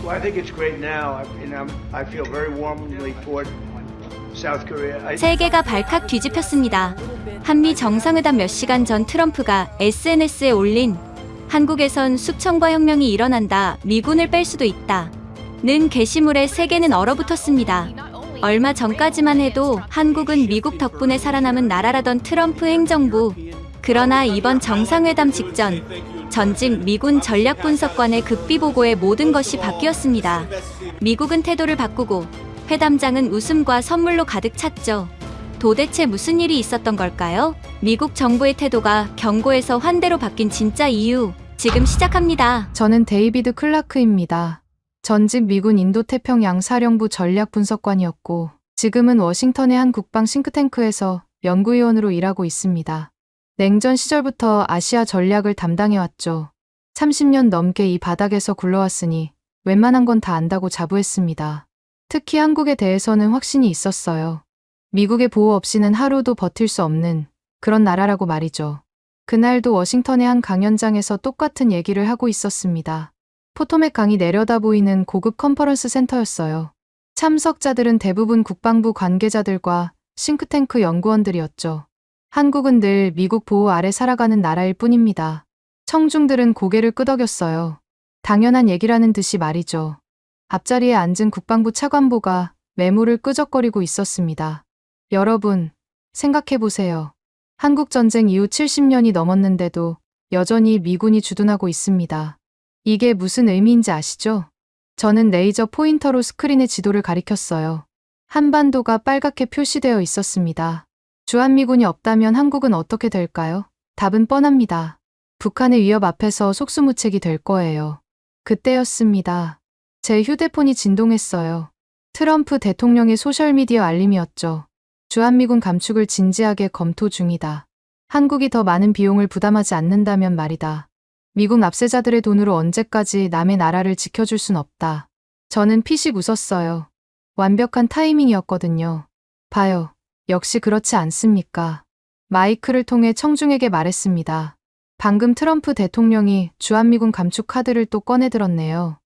Well, I think it's great now. I feel very warmly toward South Korea. 세계가 발칵 뒤집혔습니다. 한미 정상회담 몇 시간 전 트럼프가 SNS에 올린 한국에선 숙청과 혁명이 일어난다. 미군을 뺄 수도 있다. 는 게시물에 세계는 얼어붙었습니다. 얼마 전까지만 해도 한국은 미국 덕분에 살아남은 나라라던 트럼프 행정부. 그러나 이번 정상회담 직전 전직 미군 전략분석관의 극비 보고에 모든 것이 바뀌었습니다. 미국은 태도를 바꾸고 회담장은 웃음과 선물로 가득 찼죠. 도대체 무슨 일이 있었던 걸까요? 미국 정부의 태도가 경고에서 환대로 바뀐 진짜 이유, 지금 시작합니다. 저는 데이비드 클라크입니다. 전직 미군 인도태평양 사령부 전략분석관이었고 지금은 워싱턴의 한 국방 싱크탱크에서 연구위원으로 일하고 있습니다. 냉전 시절부터 아시아 전략을 담당해왔죠. 30년 넘게 이 바닥에서 굴러왔으니 웬만한 건 다 안다고 자부했습니다. 특히 한국에 대해서는 확신이 있었어요. 미국의 보호 없이는 하루도 버틸 수 없는 그런 나라라고 말이죠. 그날도 워싱턴의 한 강연장에서 똑같은 얘기를 하고 있었습니다. 포토맥 강이 내려다 보이는 고급 컨퍼런스 센터였어요. 참석자들은 대부분 국방부 관계자들과 싱크탱크 연구원들이었죠. 한국은 늘 미국 보호 아래 살아가는 나라일 뿐입니다. 청중들은 고개를 끄덕였어요. 당연한 얘기라는 듯이 말이죠. 앞자리에 앉은 국방부 차관보가 메모를 끄적거리고 있었습니다. 여러분, 생각해보세요. 한국 전쟁 이후 70년이 넘었는데도 여전히 미군이 주둔하고 있습니다. 이게 무슨 의미인지 아시죠? 저는 레이저 포인터로 스크린의 지도를 가리켰어요. 한반도가 빨갛게 표시되어 있었습니다. 주한미군이 없다면 한국은 어떻게 될까요? 답은 뻔합니다. 북한의 위협 앞에서 속수무책이 될 거예요. 그때였습니다. 제 휴대폰이 진동했어요. 트럼프 대통령의 소셜미디어 알림이었죠. 주한미군 감축을 진지하게 검토 중이다. 한국이 더 많은 비용을 부담하지 않는다면 말이다. 미국 납세자들의 돈으로 언제까지 남의 나라를 지켜줄 순 없다. 저는 피식 웃었어요. 완벽한 타이밍이었거든요. 봐요. 역시 그렇지 않습니까? 마이크를 통해 청중에게 말했습니다. 방금 트럼프 대통령이 주한미군 감축 카드를 또 꺼내들었네요.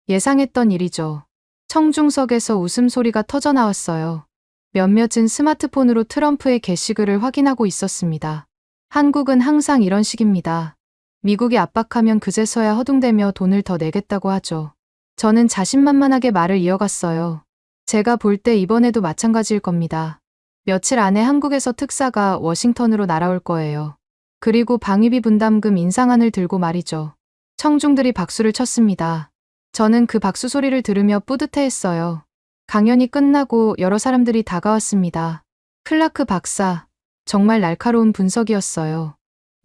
예상했던 일이죠. 청중석에서 웃음소리가 터져나왔어요. 몇몇은 스마트폰으로 트럼프의 게시글을 확인하고 있었습니다. 한국은 항상 이런 식입니다. 미국이 압박하면 그제서야 허둥대며 돈을 더 내겠다고 하죠. 저는 자신만만하게 말을 이어갔어요. 제가 볼 때 이번에도 마찬가지일 겁니다. 며칠 안에 한국에서 특사가 워싱턴으로 날아올 거예요. 그리고 방위비 분담금 인상안을 들고 말이죠. 청중들이 박수를 쳤습니다. 저는 그 박수 소리를 들으며 뿌듯해했어요. 강연이 끝나고 여러 사람들이 다가왔습니다. 클라크 박사, 정말 날카로운 분석이었어요.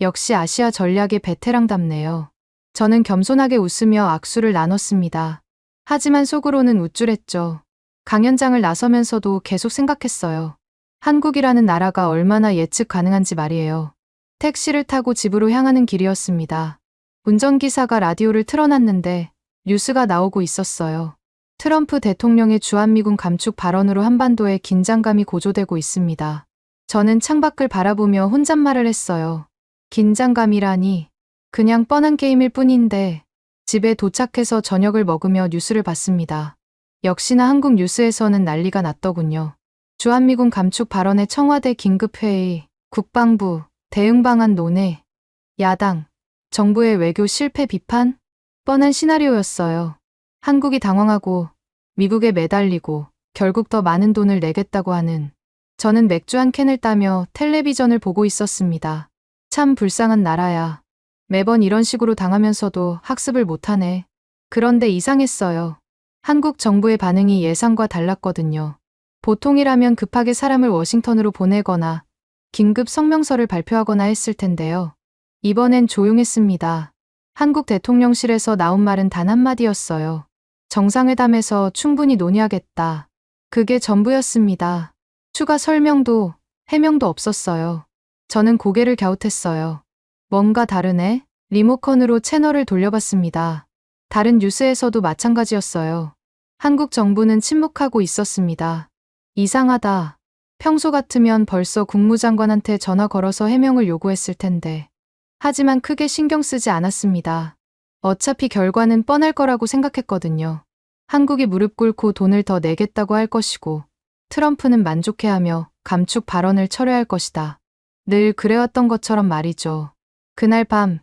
역시 아시아 전략의 베테랑답네요. 저는 겸손하게 웃으며 악수를 나눴습니다. 하지만 속으로는 우쭐했죠. 강연장을 나서면서도 계속 생각했어요. 한국이라는 나라가 얼마나 예측 가능한지 말이에요. 택시를 타고 집으로 향하는 길이었습니다. 운전기사가 라디오를 틀어놨는데 뉴스가 나오고 있었어요. 트럼프 대통령의 주한미군 감축 발언으로 한반도에 긴장감이 고조되고 있습니다. 저는 창밖을 바라보며 혼잣말을 했어요. 긴장감이라니. 그냥 뻔한 게임일 뿐인데 집에 도착해서 저녁을 먹으며 뉴스를 봤습니다. 역시나 한국 뉴스에서는 난리가 났더군요. 주한미군 감축 발언에 청와대 긴급회의, 국방부, 대응방안 논의, 야당, 정부의 외교 실패 비판? 뻔한 시나리오였어요. 한국이 당황하고 미국에 매달리고 결국 더 많은 돈을 내겠다고 하는. 저는 맥주 한 캔을 따며 텔레비전을 보고 있었습니다. 참 불쌍한 나라야. 매번 이런 식으로 당하면서도 학습을 못하네. 그런데 이상했어요. 한국 정부의 반응이 예상과 달랐거든요. 보통이라면 급하게 사람을 워싱턴으로 보내거나 긴급 성명서를 발표하거나 했을 텐데요. 이번엔 조용했습니다. 한국 대통령실에서 나온 말은 단 한마디였어요. 정상회담에서 충분히 논의하겠다. 그게 전부였습니다. 추가 설명도 해명도 없었어요. 저는 고개를 갸웃했어요. 뭔가 다르네? 리모컨으로 채널을 돌려봤습니다. 다른 뉴스에서도 마찬가지였어요. 한국 정부는 침묵하고 있었습니다. 이상하다. 평소 같으면 벌써 국무장관한테 전화 걸어서 해명을 요구했을 텐데. 하지만 크게 신경 쓰지 않았습니다. 어차피 결과는 뻔할 거라고 생각했거든요. 한국이 무릎 꿇고 돈을 더 내겠다고 할 것이고 트럼프는 만족해하며 감축 발언을 철회할 것이다. 늘 그래왔던 것처럼 말이죠. 그날 밤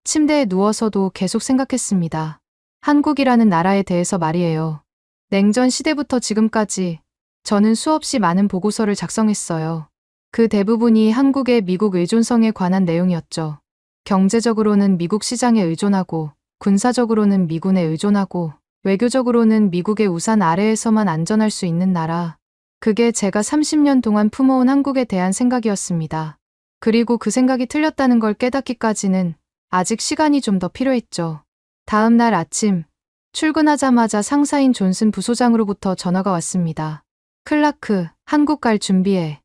침대에 누워서도 계속 생각했습니다. 한국이라는 나라에 대해서 말이에요. 냉전 시대부터 지금까지 저는 수없이 많은 보고서를 작성했어요. 그 대부분이 한국의 미국 의존성에 관한 내용이었죠. 경제적으로는 미국 시장에 의존하고, 군사적으로는 미군에 의존하고, 외교적으로는 미국의 우산 아래에서만 안전할 수 있는 나라. 그게 제가 30년 동안 품어온 한국에 대한 생각이었습니다. 그리고 그 생각이 틀렸다는 걸 깨닫기까지는 아직 시간이 좀 더 필요했죠. 다음 날 아침, 출근하자마자 상사인 존슨 부소장으로부터 전화가 왔습니다. 클라크, 한국 갈 준비해.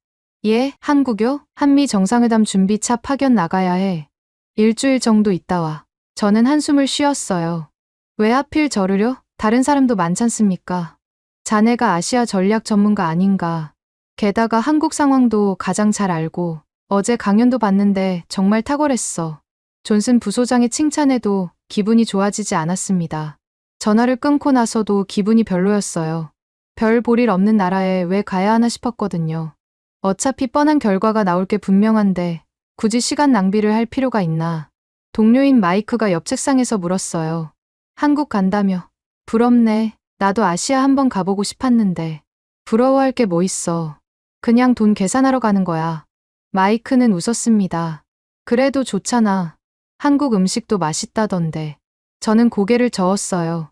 예, 한국요? 한미 정상회담 준비차 파견 나가야 해. 일주일 정도 있다 와. 저는 한숨을 쉬었어요. 왜 하필 저를요? 다른 사람도 많잖습니까? 자네가 아시아 전략 전문가 아닌가. 게다가 한국 상황도 가장 잘 알고 어제 강연도 봤는데 정말 탁월했어. 존슨 부소장의 칭찬에도 기분이 좋아지지 않았습니다. 전화를 끊고 나서도 기분이 별로였어요. 별 볼 일 없는 나라에 왜 가야 하나 싶었거든요. 어차피 뻔한 결과가 나올 게 분명한데 굳이 시간 낭비를 할 필요가 있나. 동료인 마이크가 옆 책상에서 물었어요. 한국 간다며. 부럽네. 나도 아시아 한번 가보고 싶었는데. 부러워할 게 뭐 있어. 그냥 돈 계산하러 가는 거야. 마이크는 웃었습니다. 그래도 좋잖아. 한국 음식도 맛있다던데. 저는 고개를 저었어요.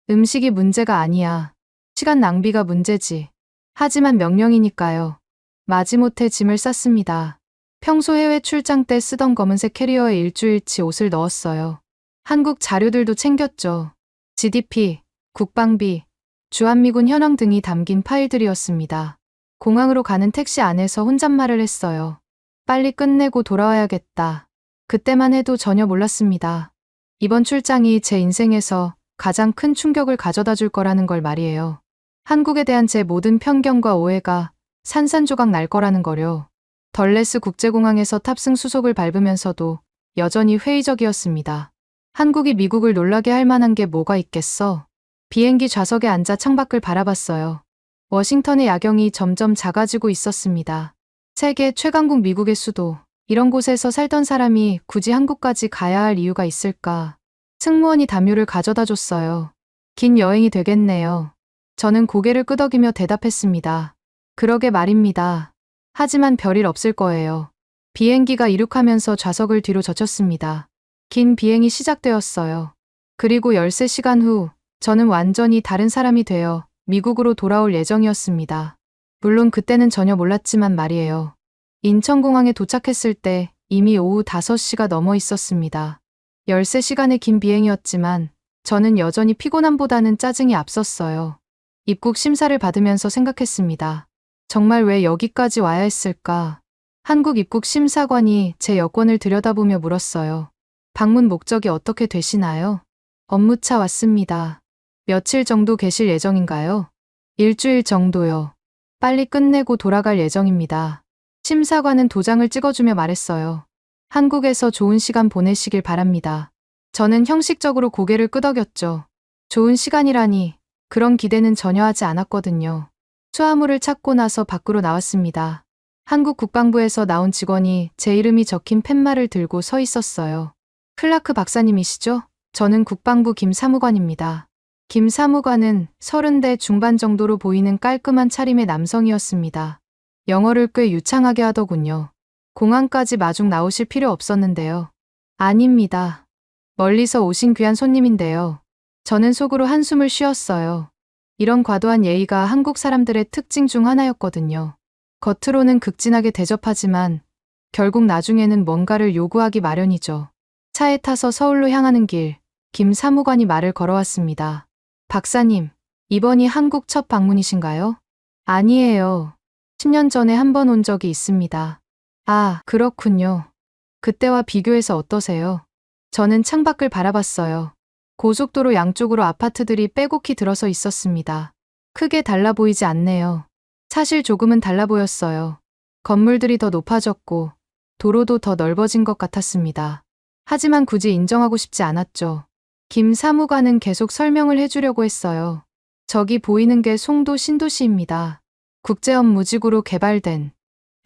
음식이 문제가 아니야. 시간 낭비가 문제지. 하지만 명령이니까요. 마지못해 짐을 쌌습니다. 평소 해외 출장 때 쓰던 검은색 캐리어에 일주일치 옷을 넣었어요. 한국 자료들도 챙겼죠. GDP, 국방비, 주한미군 현황 등이 담긴 파일들이었습니다. 공항으로 가는 택시 안에서 혼잣말을 했어요. 빨리 끝내고 돌아와야겠다. 그때만 해도 전혀 몰랐습니다. 이번 출장이 제 인생에서 가장 큰 충격을 가져다 줄 거라는 걸 말이에요. 한국에 대한 제 모든 편견과 오해가 산산조각 날 거라는 거요. 덜레스 국제공항에서 탑승 수속을 밟으면서도 여전히 회의적이었습니다. 한국이 미국을 놀라게 할 만한 게 뭐가 있겠어? 비행기 좌석에 앉아 창밖을 바라봤어요. 워싱턴의 야경이 점점 작아지고 있었습니다. 세계 최강국 미국의 수도, 이런 곳에서 살던 사람이 굳이 한국까지 가야 할 이유가 있을까? 승무원이 담요를 가져다 줬어요. 긴 여행이 되겠네요. 저는 고개를 끄덕이며 대답했습니다. 그러게 말입니다. 하지만 별일 없을 거예요. 비행기가 이륙하면서 좌석을 뒤로 젖혔습니다. 긴 비행이 시작되었어요. 그리고 13시간 후, 저는 완전히 다른 사람이 되어 미국으로 돌아올 예정이었습니다. 물론 그때는 전혀 몰랐지만 말이에요. 인천공항에 도착했을 때 이미 오후 5시가 넘어 있었습니다. 13시간의 긴 비행이었지만 저는 여전히 피곤함보다는 짜증이 앞섰어요. 입국 심사를 받으면서 생각했습니다. 정말 왜 여기까지 와야 했을까? 한국 입국 심사관이 제 여권을 들여다보며 물었어요. 방문 목적이 어떻게 되시나요? 업무차 왔습니다. 며칠 정도 계실 예정인가요? 일주일 정도요. 빨리 끝내고 돌아갈 예정입니다. 심사관은 도장을 찍어주며 말했어요. 한국에서 좋은 시간 보내시길 바랍니다. 저는 형식적으로 고개를 끄덕였죠. 좋은 시간이라니 그런 기대는 전혀 하지 않았거든요. 수화물을 찾고 나서 밖으로 나왔습니다. 한국 국방부에서 나온 직원이 제 이름이 적힌 팻말을 들고 서 있었어요. 클라크 박사님이시죠? 저는 국방부 김 사무관입니다. 김 사무관은 30대 중반 정도로 보이는 깔끔한 차림의 남성이었습니다. 영어를 꽤 유창하게 하더군요. 공항까지 마중 나오실 필요 없었는데요. 아닙니다. 멀리서 오신 귀한 손님인데요. 저는 속으로 한숨을 쉬었어요. 이런 과도한 예의가 한국 사람들의 특징 중 하나였거든요. 겉으로는 극진하게 대접하지만 결국 나중에는 뭔가를 요구하기 마련이죠. 차에 타서 서울로 향하는 길, 김 사무관이 말을 걸어왔습니다. 박사님, 이번이 한국 첫 방문이신가요? 아니에요. 10년 전에 한 번 온 적이 있습니다. 아, 그렇군요. 그때와 비교해서 어떠세요? 저는 창밖을 바라봤어요. 고속도로 양쪽으로 아파트들이 빼곡히 들어서 있었습니다. 크게 달라 보이지 않네요. 사실 조금은 달라 보였어요. 건물들이 더 높아졌고 도로도 더 넓어진 것 같았습니다. 하지만 굳이 인정하고 싶지 않았죠. 김 사무관은 계속 설명을 해주려고 했어요. 저기 보이는 게 송도 신도시입니다. 국제업무지구로 개발된.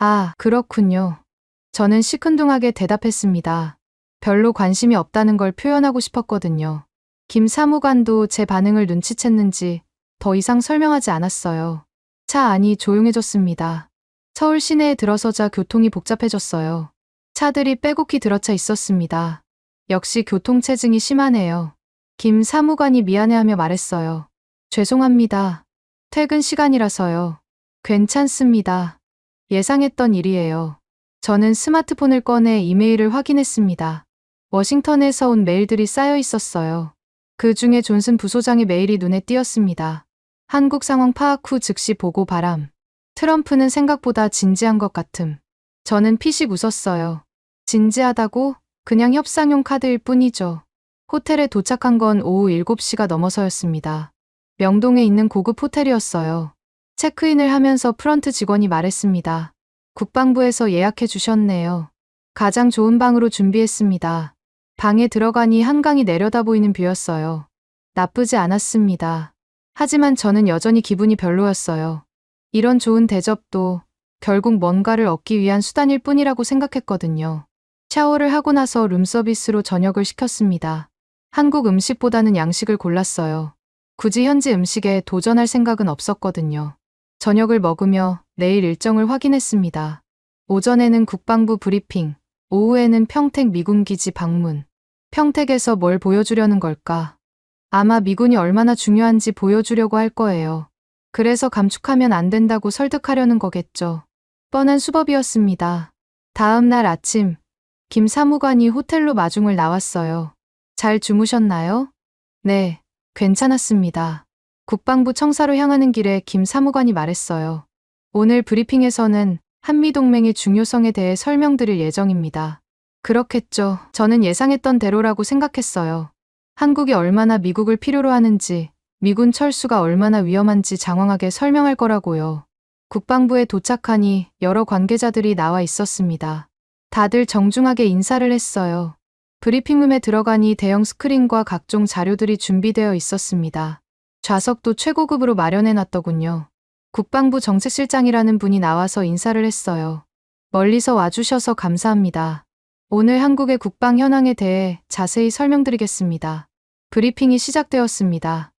아, 그렇군요. 저는 시큰둥하게 대답했습니다. 별로 관심이 없다는 걸 표현하고 싶었거든요. 김 사무관도 제 반응을 눈치챘는지 더 이상 설명하지 않았어요. 차 안이 조용해졌습니다. 서울 시내에 들어서자 교통이 복잡해졌어요. 차들이 빼곡히 들어차 있었습니다. 역시 교통체증이 심하네요. 김 사무관이 미안해하며 말했어요. 죄송합니다. 퇴근 시간이라서요. 괜찮습니다. 예상했던 일이에요. 저는 스마트폰을 꺼내 이메일을 확인했습니다. 워싱턴에서 온 메일들이 쌓여 있었어요. 그 중에 존슨 부소장의 메일이 눈에 띄었습니다. 한국 상황 파악 후 즉시 보고 바람. 트럼프는 생각보다 진지한 것 같음. 저는 피식 웃었어요. 진지하다고? 그냥 협상용 카드일 뿐이죠. 호텔에 도착한 건 오후 7시가 넘어서였습니다. 명동에 있는 고급 호텔이었어요. 체크인을 하면서 프런트 직원이 말했습니다. 국방부에서 예약해 주셨네요. 가장 좋은 방으로 준비했습니다. 방에 들어가니 한강이 내려다 보이는 뷰였어요. 나쁘지 않았습니다. 하지만 저는 여전히 기분이 별로였어요. 이런 좋은 대접도 결국 뭔가를 얻기 위한 수단일 뿐이라고 생각했거든요. 샤워를 하고 나서 룸서비스로 저녁을 시켰습니다. 한국 음식보다는 양식을 골랐어요. 굳이 현지 음식에 도전할 생각은 없었거든요. 저녁을 먹으며 내일 일정을 확인했습니다. 오전에는 국방부 브리핑, 오후에는 평택 미군기지 방문. 평택에서 뭘 보여주려는 걸까? 아마 미군이 얼마나 중요한지 보여주려고 할 거예요. 그래서 감축하면 안 된다고 설득하려는 거겠죠. 뻔한 수법이었습니다. 다음 날 아침, 김 사무관이 호텔로 마중을 나왔어요. 잘 주무셨나요? 네, 괜찮았습니다. 국방부 청사로 향하는 길에 김 사무관이 말했어요. 오늘 브리핑에서는 한미동맹의 중요성에 대해 설명드릴 예정입니다. 그렇겠죠. 저는 예상했던 대로라고 생각했어요. 한국이 얼마나 미국을 필요로 하는지, 미군 철수가 얼마나 위험한지 장황하게 설명할 거라고요. 국방부에 도착하니 여러 관계자들이 나와 있었습니다. 다들 정중하게 인사를 했어요. 브리핑룸에 들어가니 대형 스크린과 각종 자료들이 준비되어 있었습니다. 좌석도 최고급으로 마련해놨더군요. 국방부 정책실장이라는 분이 나와서 인사를 했어요. 멀리서 와주셔서 감사합니다. 오늘 한국의 국방 현황에 대해 자세히 설명드리겠습니다. 브리핑이 시작되었습니다.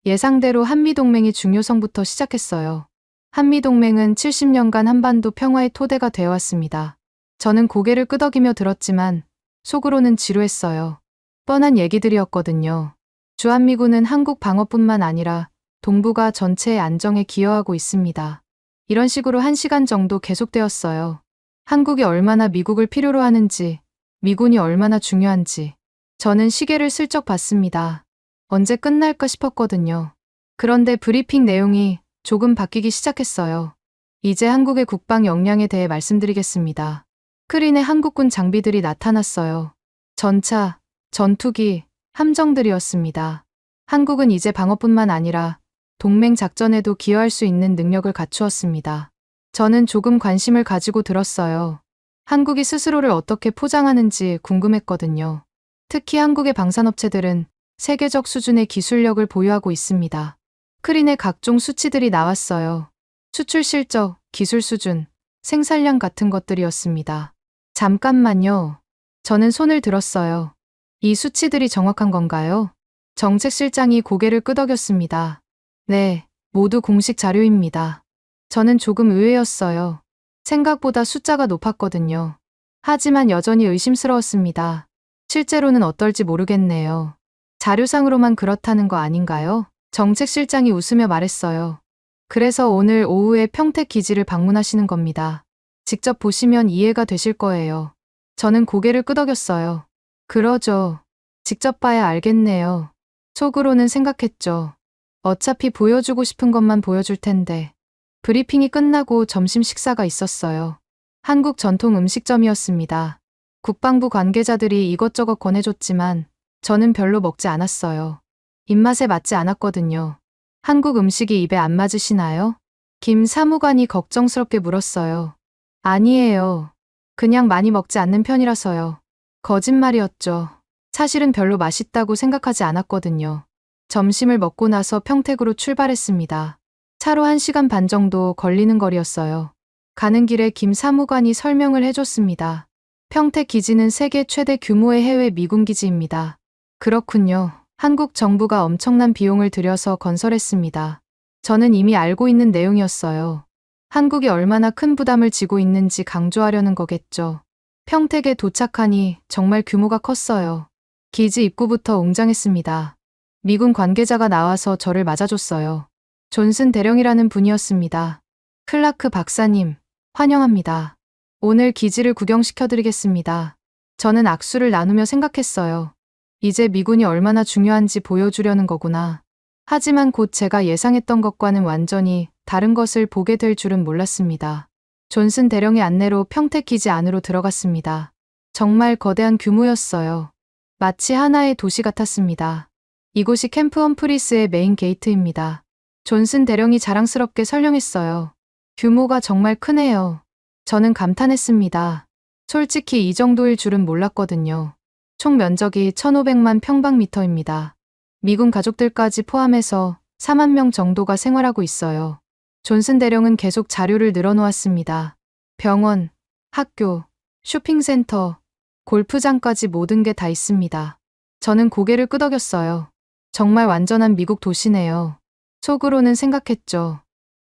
예상대로 한미동맹의 중요성부터 시작했어요. 한미동맹은 70년간 한반도 평화의 토대가 되어왔습니다. 저는 고개를 끄덕이며 들었지만 속으로는 지루했어요. 뻔한 얘기들이었거든요. 주한미군은 한국 방어뿐만 아니라 동북아 전체의 안정에 기여하고 있습니다. 이런 식으로 1시간 정도 계속되었어요. 한국이 얼마나 미국을 필요로 하는지, 미군이 얼마나 중요한지. 저는 시계를 슬쩍 봤습니다. 언제 끝날까 싶었거든요. 그런데 브리핑 내용이 조금 바뀌기 시작했어요. 이제 한국의 국방 역량에 대해 말씀드리겠습니다. 스크린에 한국군 장비들이 나타났어요. 전차, 전투기, 함정들이었습니다. 한국은 이제 방어뿐만 아니라 동맹 작전에도 기여할 수 있는 능력을 갖추었습니다. 저는 조금 관심을 가지고 들었어요. 한국이 스스로를 어떻게 포장하는지 궁금했거든요. 특히 한국의 방산업체들은 세계적 수준의 기술력을 보유하고 있습니다. 스크린에 각종 수치들이 나왔어요. 수출 실적, 기술 수준, 생산량 같은 것들이었습니다. 잠깐만요. 저는 손을 들었어요. 이 수치들이 정확한 건가요? 정책실장이 고개를 끄덕였습니다. 네, 모두 공식 자료입니다. 저는 조금 의외였어요. 생각보다 숫자가 높았거든요. 하지만 여전히 의심스러웠습니다. 실제로는 어떨지 모르겠네요. 자료상으로만 그렇다는 거 아닌가요? 정책실장이 웃으며 말했어요. 그래서 오늘 오후에 평택 기지를 방문하시는 겁니다. 직접 보시면 이해가 되실 거예요. 저는 고개를 끄덕였어요. 그러죠. 직접 봐야 알겠네요. 속으로는 생각했죠. 어차피 보여주고 싶은 것만 보여줄 텐데. 브리핑이 끝나고 점심 식사가 있었어요. 한국 전통 음식점이었습니다. 국방부 관계자들이 이것저것 권해줬지만 저는 별로 먹지 않았어요. 입맛에 맞지 않았거든요. 한국 음식이 입에 안 맞으시나요? 김 사무관이 걱정스럽게 물었어요. 아니에요. 그냥 많이 먹지 않는 편이라서요. 거짓말이었죠. 사실은 별로 맛있다고 생각하지 않았거든요. 점심을 먹고 나서 평택으로 출발했습니다. 차로 1시간 반 정도 걸리는 거리였어요. 가는 길에 김 사무관이 설명을 해줬습니다. 평택 기지는 세계 최대 규모의 해외 미군 기지입니다. 그렇군요. 한국 정부가 엄청난 비용을 들여서 건설했습니다. 저는 이미 알고 있는 내용이었어요. 한국이 얼마나 큰 부담을 지고 있는지 강조하려는 거겠죠. 평택에 도착하니 정말 규모가 컸어요. 기지 입구부터 웅장했습니다. 미군 관계자가 나와서 저를 맞아줬어요. 존슨 대령이라는 분이었습니다. 클라크 박사님, 환영합니다. 오늘 기지를 구경시켜드리겠습니다. 저는 악수를 나누며 생각했어요. 이제 미군이 얼마나 중요한지 보여주려는 거구나. 하지만 곧 제가 예상했던 것과는 완전히 다른 것을 보게 될 줄은 몰랐습니다. 존슨 대령의 안내로 평택 기지 안으로 들어갔습니다. 정말 거대한 규모였어요. 마치 하나의 도시 같았습니다. 이곳이 캠프 험프리스의 메인 게이트입니다. 존슨 대령이 자랑스럽게 설명했어요. 규모가 정말 크네요. 저는 감탄했습니다. 솔직히 이 정도일 줄은 몰랐거든요. 총 면적이 1500만 평방미터입니다. 미군 가족들까지 포함해서 4만 명 정도가 생활하고 있어요. 존슨 대령은 계속 자료를 늘어놓았습니다. 병원, 학교, 쇼핑센터, 골프장까지 모든 게 다 있습니다. 저는 고개를 끄덕였어요. 정말 완전한 미국 도시네요. 속으로는 생각했죠.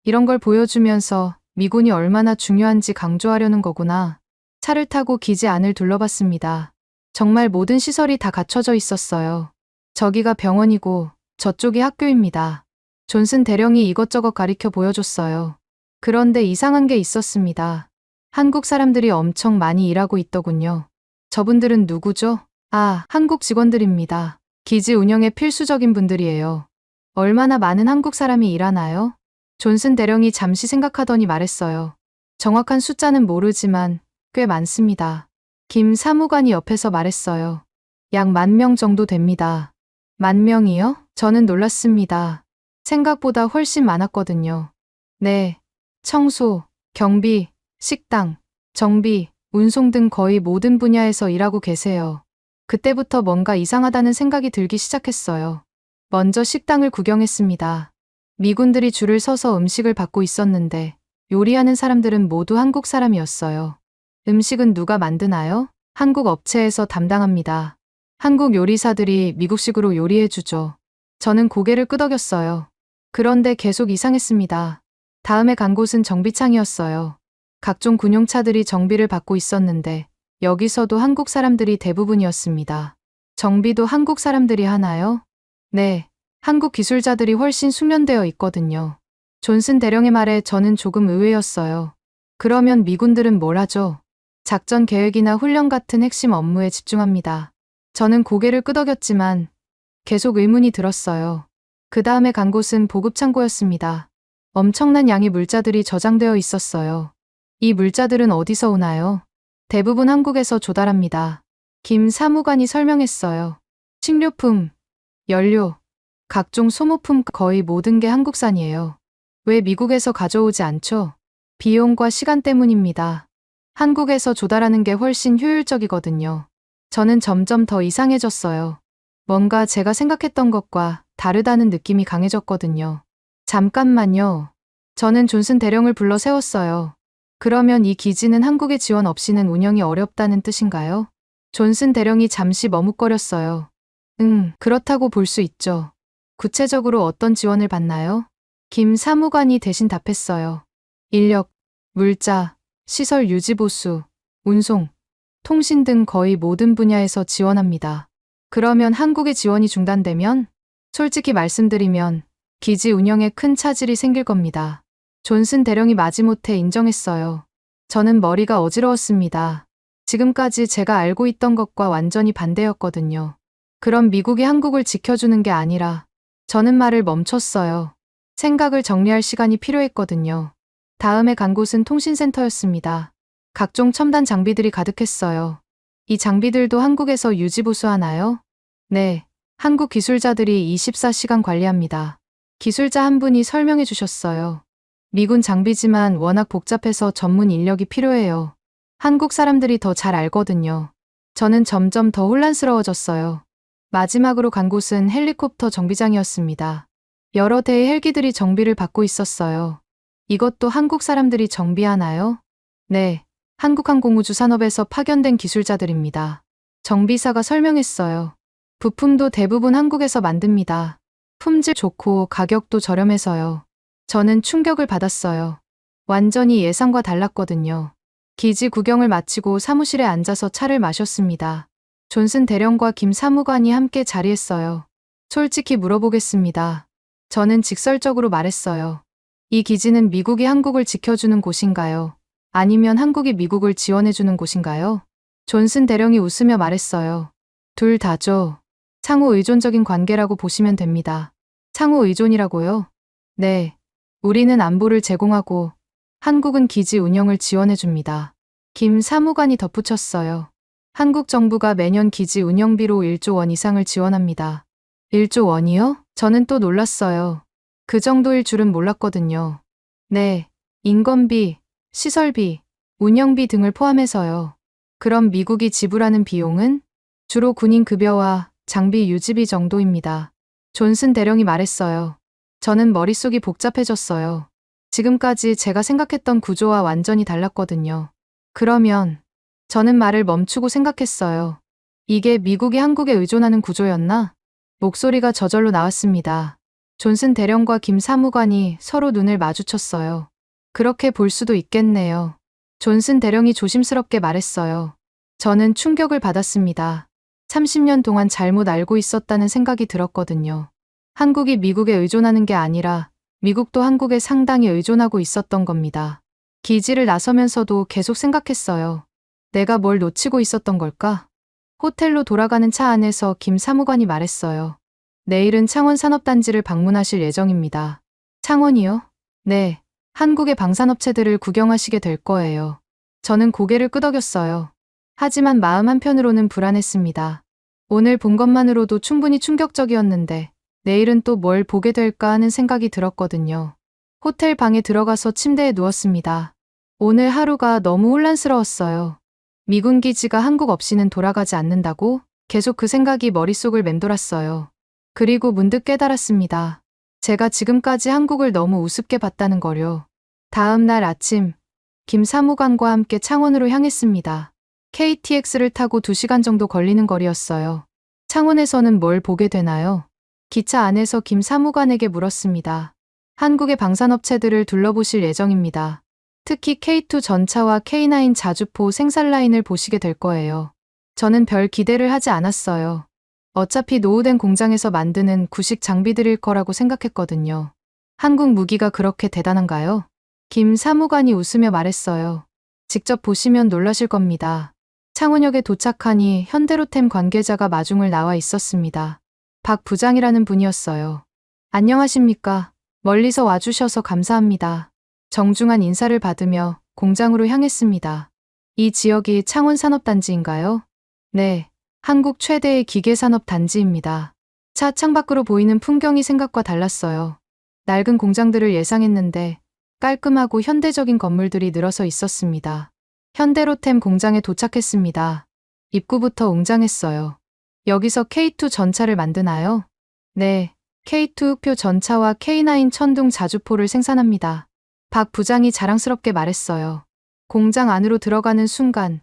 이런 걸 보여주면서 미군이 얼마나 중요한지 강조하려는 거구나. 차를 타고 기지 안을 둘러봤습니다. 정말 모든 시설이 다 갖춰져 있었어요. 저기가 병원이고 저쪽이 학교입니다. 존슨 대령이 이것저것 가리켜 보여줬어요. 그런데 이상한 게 있었습니다. 한국 사람들이 엄청 많이 일하고 있더군요. 저분들은 누구죠? 아, 한국 직원들입니다. 기지 운영에 필수적인 분들이에요. 얼마나 많은 한국 사람이 일하나요? 존슨 대령이 잠시 생각하더니 말했어요. 정확한 숫자는 모르지만 꽤 많습니다. 김 사무관이 옆에서 말했어요. 약 10,000명 정도 됩니다. 10,000명이요? 저는 놀랐습니다. 생각보다 훨씬 많았거든요. 네, 청소, 경비, 식당, 정비, 운송 등 거의 모든 분야에서 일하고 계세요. 그때부터 뭔가 이상하다는 생각이 들기 시작했어요. 먼저 식당을 구경했습니다. 미군들이 줄을 서서 음식을 받고 있었는데 요리하는 사람들은 모두 한국 사람이었어요. 음식은 누가 만드나요? 한국 업체에서 담당합니다. 한국 요리사들이 미국식으로 요리해주죠. 저는 고개를 끄덕였어요. 그런데 계속 이상했습니다. 다음에 간 곳은 정비창이었어요. 각종 군용차들이 정비를 받고 있었는데 여기서도 한국 사람들이 대부분이었습니다. 정비도 한국 사람들이 하나요? 네, 한국 기술자들이 훨씬 숙련되어 있거든요. 존슨 대령의 말에 저는 조금 의외였어요. 그러면 미군들은 뭘 하죠? 작전 계획이나 훈련 같은 핵심 업무에 집중합니다. 저는 고개를 끄덕였지만 계속 의문이 들었어요. 그 다음에 간 곳은 보급창고였습니다. 엄청난 양의 물자들이 저장되어 있었어요. 이 물자들은 어디서 오나요? 대부분 한국에서 조달합니다. 김 사무관이 설명했어요. 식료품, 연료, 각종 소모품 거의 모든 게 한국산이에요. 왜 미국에서 가져오지 않죠? 비용과 시간 때문입니다. 한국에서 조달하는 게 훨씬 효율적이거든요. 저는 점점 더 이상해졌어요. 뭔가 제가 생각했던 것과 다르다는 느낌이 강해졌거든요. 잠깐만요. 저는 존슨 대령을 불러 세웠어요. 그러면 이 기지는 한국의 지원 없이는 운영이 어렵다는 뜻인가요? 존슨 대령이 잠시 머뭇거렸어요. 그렇다고 볼 수 있죠. 구체적으로 어떤 지원을 받나요? 김 사무관이 대신 답했어요. 인력, 물자, 시설 유지 보수, 운송, 통신 등 거의 모든 분야에서 지원합니다. 그러면 한국의 지원이 중단되면? 솔직히 말씀드리면 기지 운영에 큰 차질이 생길 겁니다. 존슨 대령이 마지못해 인정했어요. 저는 머리가 어지러웠습니다. 지금까지 제가 알고 있던 것과 완전히 반대였거든요. 그럼 미국이 한국을 지켜주는 게 아니라 저는 말을 멈췄어요. 생각을 정리할 시간이 필요했거든요. 다음에 간 곳은 통신센터였습니다. 각종 첨단 장비들이 가득했어요. 이 장비들도 한국에서 유지보수하나요? 네, 한국 기술자들이 24시간 관리합니다. 기술자 한 분이 설명해 주셨어요. 미군 장비지만 워낙 복잡해서 전문 인력이 필요해요. 한국 사람들이 더 잘 알거든요. 저는 점점 더 혼란스러워졌어요. 마지막으로 간 곳은 헬리콥터 정비장이었습니다. 여러 대의 헬기들이 정비를 받고 있었어요. 이것도 한국 사람들이 정비하나요? 네, 한국항공우주산업에서 파견된 기술자들입니다. 정비사가 설명했어요. 부품도 대부분 한국에서 만듭니다. 품질 좋고 가격도 저렴해서요. 저는 충격을 받았어요. 완전히 예상과 달랐거든요. 기지 구경을 마치고 사무실에 앉아서 차를 마셨습니다. 존슨 대령과 김 사무관이 함께 자리했어요. 솔직히 물어보겠습니다. 저는 직설적으로 말했어요. 이 기지는 미국이 한국을 지켜주는 곳인가요? 아니면 한국이 미국을 지원해주는 곳인가요? 존슨 대령이 웃으며 말했어요. 둘 다죠. 상호 의존적인 관계라고 보시면 됩니다. 상호 의존이라고요? 네. 우리는 안보를 제공하고 한국은 기지 운영을 지원해줍니다. 김 사무관이 덧붙였어요. 한국 정부가 매년 기지 운영비로 1조 원 이상을 지원합니다. 1조 원이요? 저는 또 놀랐어요. 그 정도일 줄은 몰랐거든요. 네. 인건비, 시설비, 운영비 등을 포함해서요. 그럼 미국이 지불하는 비용은? 주로 군인 급여와 장비 유지비 정도입니다. 존슨 대령이 말했어요. 저는 머릿속이 복잡해졌어요. 지금까지 제가 생각했던 구조와 완전히 달랐거든요. 그러면 저는 말을 멈추고 생각했어요. 이게 미국이 한국에 의존하는 구조였나? 목소리가 저절로 나왔습니다. 존슨 대령과 김 사무관이 서로 눈을 마주쳤어요. 그렇게 볼 수도 있겠네요. 존슨 대령이 조심스럽게 말했어요. 저는 충격을 받았습니다. 30년 동안 잘못 알고 있었다는 생각이 들었거든요. 한국이 미국에 의존하는 게 아니라 미국도 한국에 상당히 의존하고 있었던 겁니다. 기지를 나서면서도 계속 생각했어요. 내가 뭘 놓치고 있었던 걸까? 호텔로 돌아가는 차 안에서 김 사무관이 말했어요. 내일은 창원 산업단지를 방문하실 예정입니다. 창원이요? 네. 한국의 방산업체들을 구경하시게 될 거예요. 저는 고개를 끄덕였어요. 하지만 마음 한편으로는 불안했습니다. 오늘 본 것만으로도 충분히 충격적이었는데 내일은 또 뭘 보게 될까 하는 생각이 들었거든요. 호텔 방에 들어가서 침대에 누웠습니다. 오늘 하루가 너무 혼란스러웠어요. 미군 기지가 한국 없이는 돌아가지 않는다고? 계속 그 생각이 머릿속을 맴돌았어요. 그리고 문득 깨달았습니다. 제가 지금까지 한국을 너무 우습게 봤다는 거요. 다음 날 아침, 김 사무관과 함께 창원으로 향했습니다. KTX를 타고 2시간 정도 걸리는 거리였어요. 창원에서는 뭘 보게 되나요? 기차 안에서 김 사무관에게 물었습니다. 한국의 방산업체들을 둘러보실 예정입니다. 특히 K2 전차와 K9 자주포 생산 라인을 보시게 될 거예요. 저는 별 기대를 하지 않았어요. 어차피 노후된 공장에서 만드는 구식 장비들일 거라고 생각했거든요. 한국 무기가 그렇게 대단한가요? 김 사무관이 웃으며 말했어요. 직접 보시면 놀라실 겁니다. 창원역에 도착하니 현대로템 관계자가 마중을 나와 있었습니다. 박 부장이라는 분이었어요. 안녕하십니까. 멀리서 와주셔서 감사합니다. 정중한 인사를 받으며 공장으로 향했습니다. 이 지역이 창원 산업단지인가요? 네. 한국 최대의 기계산업단지입니다. 차 창밖으로 보이는 풍경이 생각과 달랐어요. 낡은 공장들을 예상했는데 깔끔하고 현대적인 건물들이 늘어서 있었습니다. 현대로템 공장에 도착했습니다. 입구부터 웅장했어요. 여기서 K2 전차를 만드나요? 네. K2 흑표 전차와 K9 천둥 자주포를 생산합니다. 박 부장이 자랑스럽게 말했어요. 공장 안으로 들어가는 순간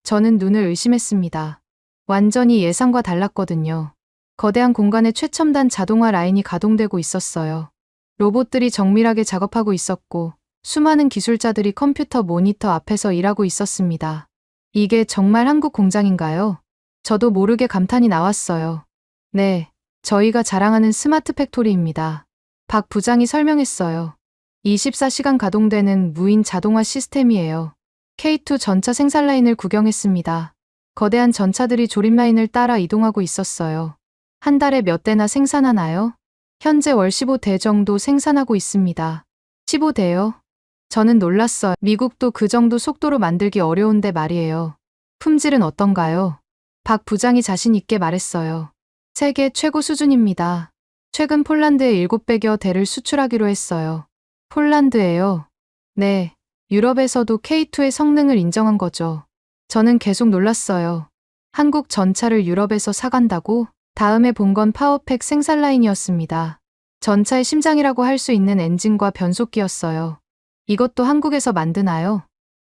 저는 눈을 의심했습니다. 완전히 예상과 달랐거든요. 거대한 공간에 최첨단 자동화 라인이 가동되고 있었어요. 로봇들이 정밀하게 작업하고 있었고 수많은 기술자들이 컴퓨터 모니터 앞에서 일하고 있었습니다. 이게 정말 한국 공장인가요? 저도 모르게 감탄이 나왔어요. 네, 저희가 자랑하는 스마트 팩토리입니다. 박 부장이 설명했어요. 24시간 가동되는 무인 자동화 시스템이에요. K2 전차 생산 라인을 구경했습니다. 거대한 전차들이 조립 라인을 따라 이동하고 있었어요. 한 달에 몇 대나 생산하나요? 현재 월 15대 정도 생산하고 있습니다. 15대요? 저는 놀랐어요. 미국도 그 정도 속도로 만들기 어려운데 말이에요. 품질은 어떤가요? 박 부장이 자신 있게 말했어요. 세계 최고 수준입니다. 최근 폴란드에 700여 대를 수출하기로 했어요. 폴란드에요? 네. 유럽에서도 K2의 성능을 인정한 거죠. 저는 계속 놀랐어요. 한국 전차를 유럽에서 사간다고? 다음에 본 건 파워팩 생산 라인이었습니다. 전차의 심장이라고 할 수 있는 엔진과 변속기였어요. 이것도 한국에서 만드나요?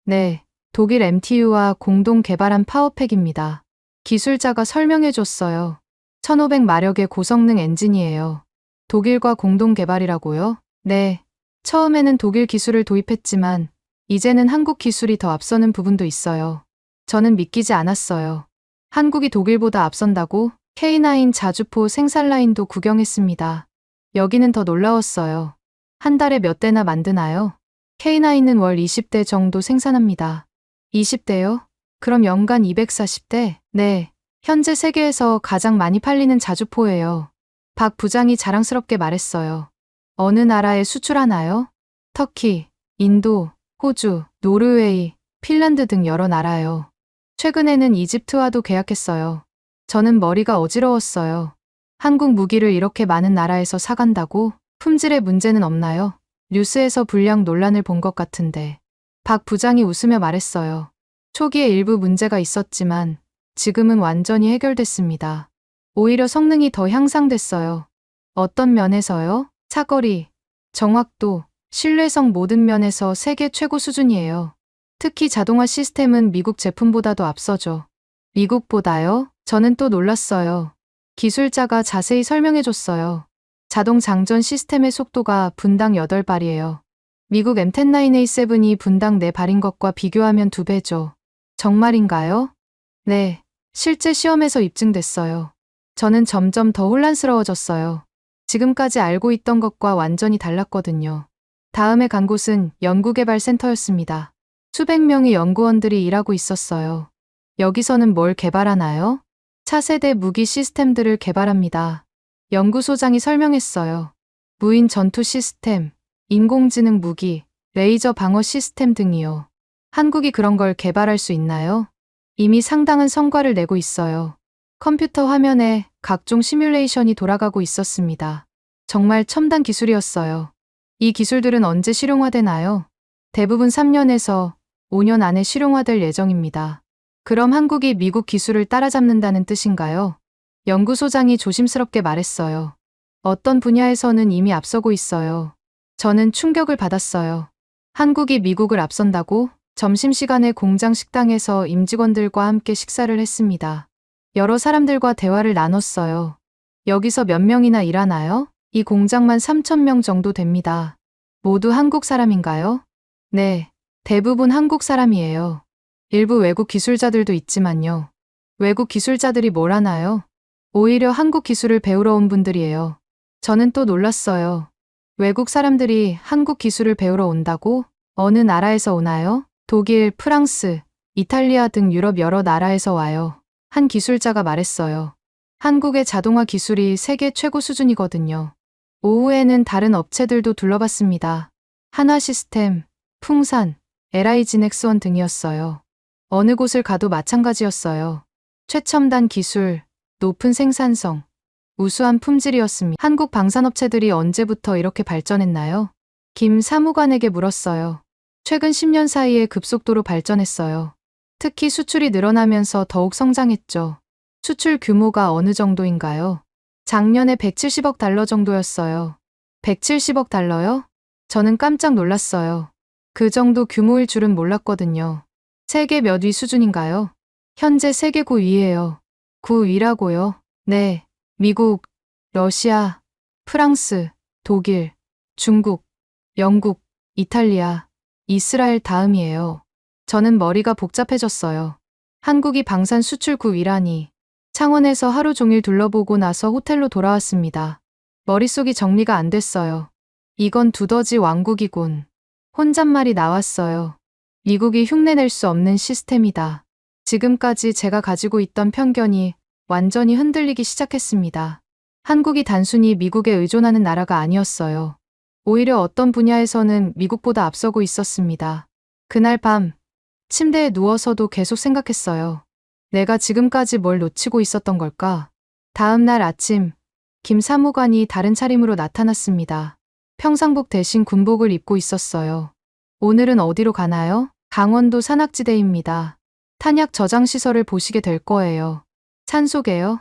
네, 독일 MTU와 공동 개발한 파워팩입니다. 기술자가 설명해 줬어요. 1500마력의 고성능 엔진이에요. 독일과 공동 개발이라고요? 네. 처음에는 독일 기술을 도입했지만 이제는 한국 기술이 더 앞서는 부분도 있어요. 저는 믿기지 않았어요. 한국이 독일보다 앞선다고? K9 자주포 생산 라인도 구경했습니다. 여기는 더 놀라웠어요. 한 달에 몇 대나 만드나요? K9은 월 20대 정도 생산합니다. 20대요? 그럼 연간 240대? 네. 현재 세계에서 가장 많이 팔리는 자주포예요. 박 부장이 자랑스럽게 말했어요. 어느 나라에 수출하나요? 터키, 인도, 호주, 노르웨이, 핀란드 등 여러 나라요. 최근에는 이집트와도 계약했어요. 저는 머리가 어지러웠어요. 한국 무기를 이렇게 많은 나라에서 사간다고? 품질에 문제는 없나요? 뉴스에서 불량 논란을 본 것 같은데. 박 부장이 웃으며 말했어요. 초기에 일부 문제가 있었지만 지금은 완전히 해결됐습니다. 오히려 성능이 더 향상됐어요. 어떤 면에서요? 사거리, 정확도, 신뢰성 모든 면에서 세계 최고 수준이에요. 특히 자동화 시스템은 미국 제품보다도 앞서죠. 미국보다요? 저는 또 놀랐어요. 기술자가 자세히 설명해 줬어요. 자동 장전 시스템의 속도가 분당 8발이에요. 미국 M109A7이 분당 4발인 것과 비교하면 2배죠. 정말인가요? 네, 실제 시험에서 입증됐어요. 저는 점점 더 혼란스러워졌어요. 지금까지 알고 있던 것과 완전히 달랐거든요. 다음에 간 곳은 연구개발센터였습니다. 수백 명의 연구원들이 일하고 있었어요. 여기서는 뭘 개발하나요? 차세대 무기 시스템들을 개발합니다. 연구소장이 설명했어요. 무인 전투 시스템, 인공지능 무기, 레이저 방어 시스템 등이요. 한국이 그런 걸 개발할 수 있나요? 이미 상당한 성과를 내고 있어요. 컴퓨터 화면에 각종 시뮬레이션이 돌아가고 있었습니다. 정말 첨단 기술이었어요. 이 기술들은 언제 실용화되나요? 대부분 3년에서 5년 안에 실용화될 예정입니다. 그럼 한국이 미국 기술을 따라잡는다는 뜻인가요? 연구소장이 조심스럽게 말했어요. 어떤 분야에서는 이미 앞서고 있어요. 저는 충격을 받았어요. 한국이 미국을 앞선다고? 점심시간에 공장 식당에서 임직원들과 함께 식사를 했습니다. 여러 사람들과 대화를 나눴어요. 여기서 몇 명이나 일하나요? 이 공장만 3,000명 정도 됩니다. 모두 한국 사람인가요? 네, 대부분 한국 사람이에요. 일부 외국 기술자들도 있지만요. 외국 기술자들이 뭘 하나요? 오히려 한국 기술을 배우러 온 분들이에요. 저는 또 놀랐어요. 외국 사람들이 한국 기술을 배우러 온다고? 어느 나라에서 오나요? 독일, 프랑스, 이탈리아 등 유럽 여러 나라에서 와요. 한 기술자가 말했어요. 한국의 자동화 기술이 세계 최고 수준이거든요. 오후에는 다른 업체들도 둘러봤습니다. 한화시스템, 풍산, LI진엑스원 등이었어요. 어느 곳을 가도 마찬가지였어요. 최첨단 기술, 높은 생산성, 우수한 품질이었습니다. 한국 방산업체들이 언제부터 이렇게 발전했나요? 김 사무관에게 물었어요. 최근 10년 사이에 급속도로 발전했어요. 특히 수출이 늘어나면서 더욱 성장했죠. 수출 규모가 어느 정도인가요? 작년에 170억 달러 정도였어요. 170억 달러요? 저는 깜짝 놀랐어요. 그 정도 규모일 줄은 몰랐거든요. 세계 몇 위 수준인가요? 현재 세계 9위예요. 9위라고요? 네. 미국, 러시아, 프랑스, 독일, 중국, 영국, 이탈리아, 이스라엘 다음이에요. 저는 머리가 복잡해졌어요. 한국이 방산 수출 9위라니. 창원에서 하루 종일 둘러보고 나서 호텔로 돌아왔습니다. 머릿속이 정리가 안 됐어요. 이건 두더지 왕국이군. 혼잣말이 나왔어요. 미국이 흉내낼 수 없는 시스템이다. 지금까지 제가 가지고 있던 편견이 완전히 흔들리기 시작했습니다. 한국이 단순히 미국에 의존하는 나라가 아니었어요. 오히려 어떤 분야에서는 미국보다 앞서고 있었습니다. 그날 밤, 침대에 누워서도 계속 생각했어요. 내가 지금까지 뭘 놓치고 있었던 걸까? 다음 날 아침, 김 사무관이 다른 차림으로 나타났습니다. 평상복 대신 군복을 입고 있었어요. 오늘은 어디로 가나요? 강원도 산악지대입니다. 탄약 저장 시설을 보시게 될 거예요. 산속에요?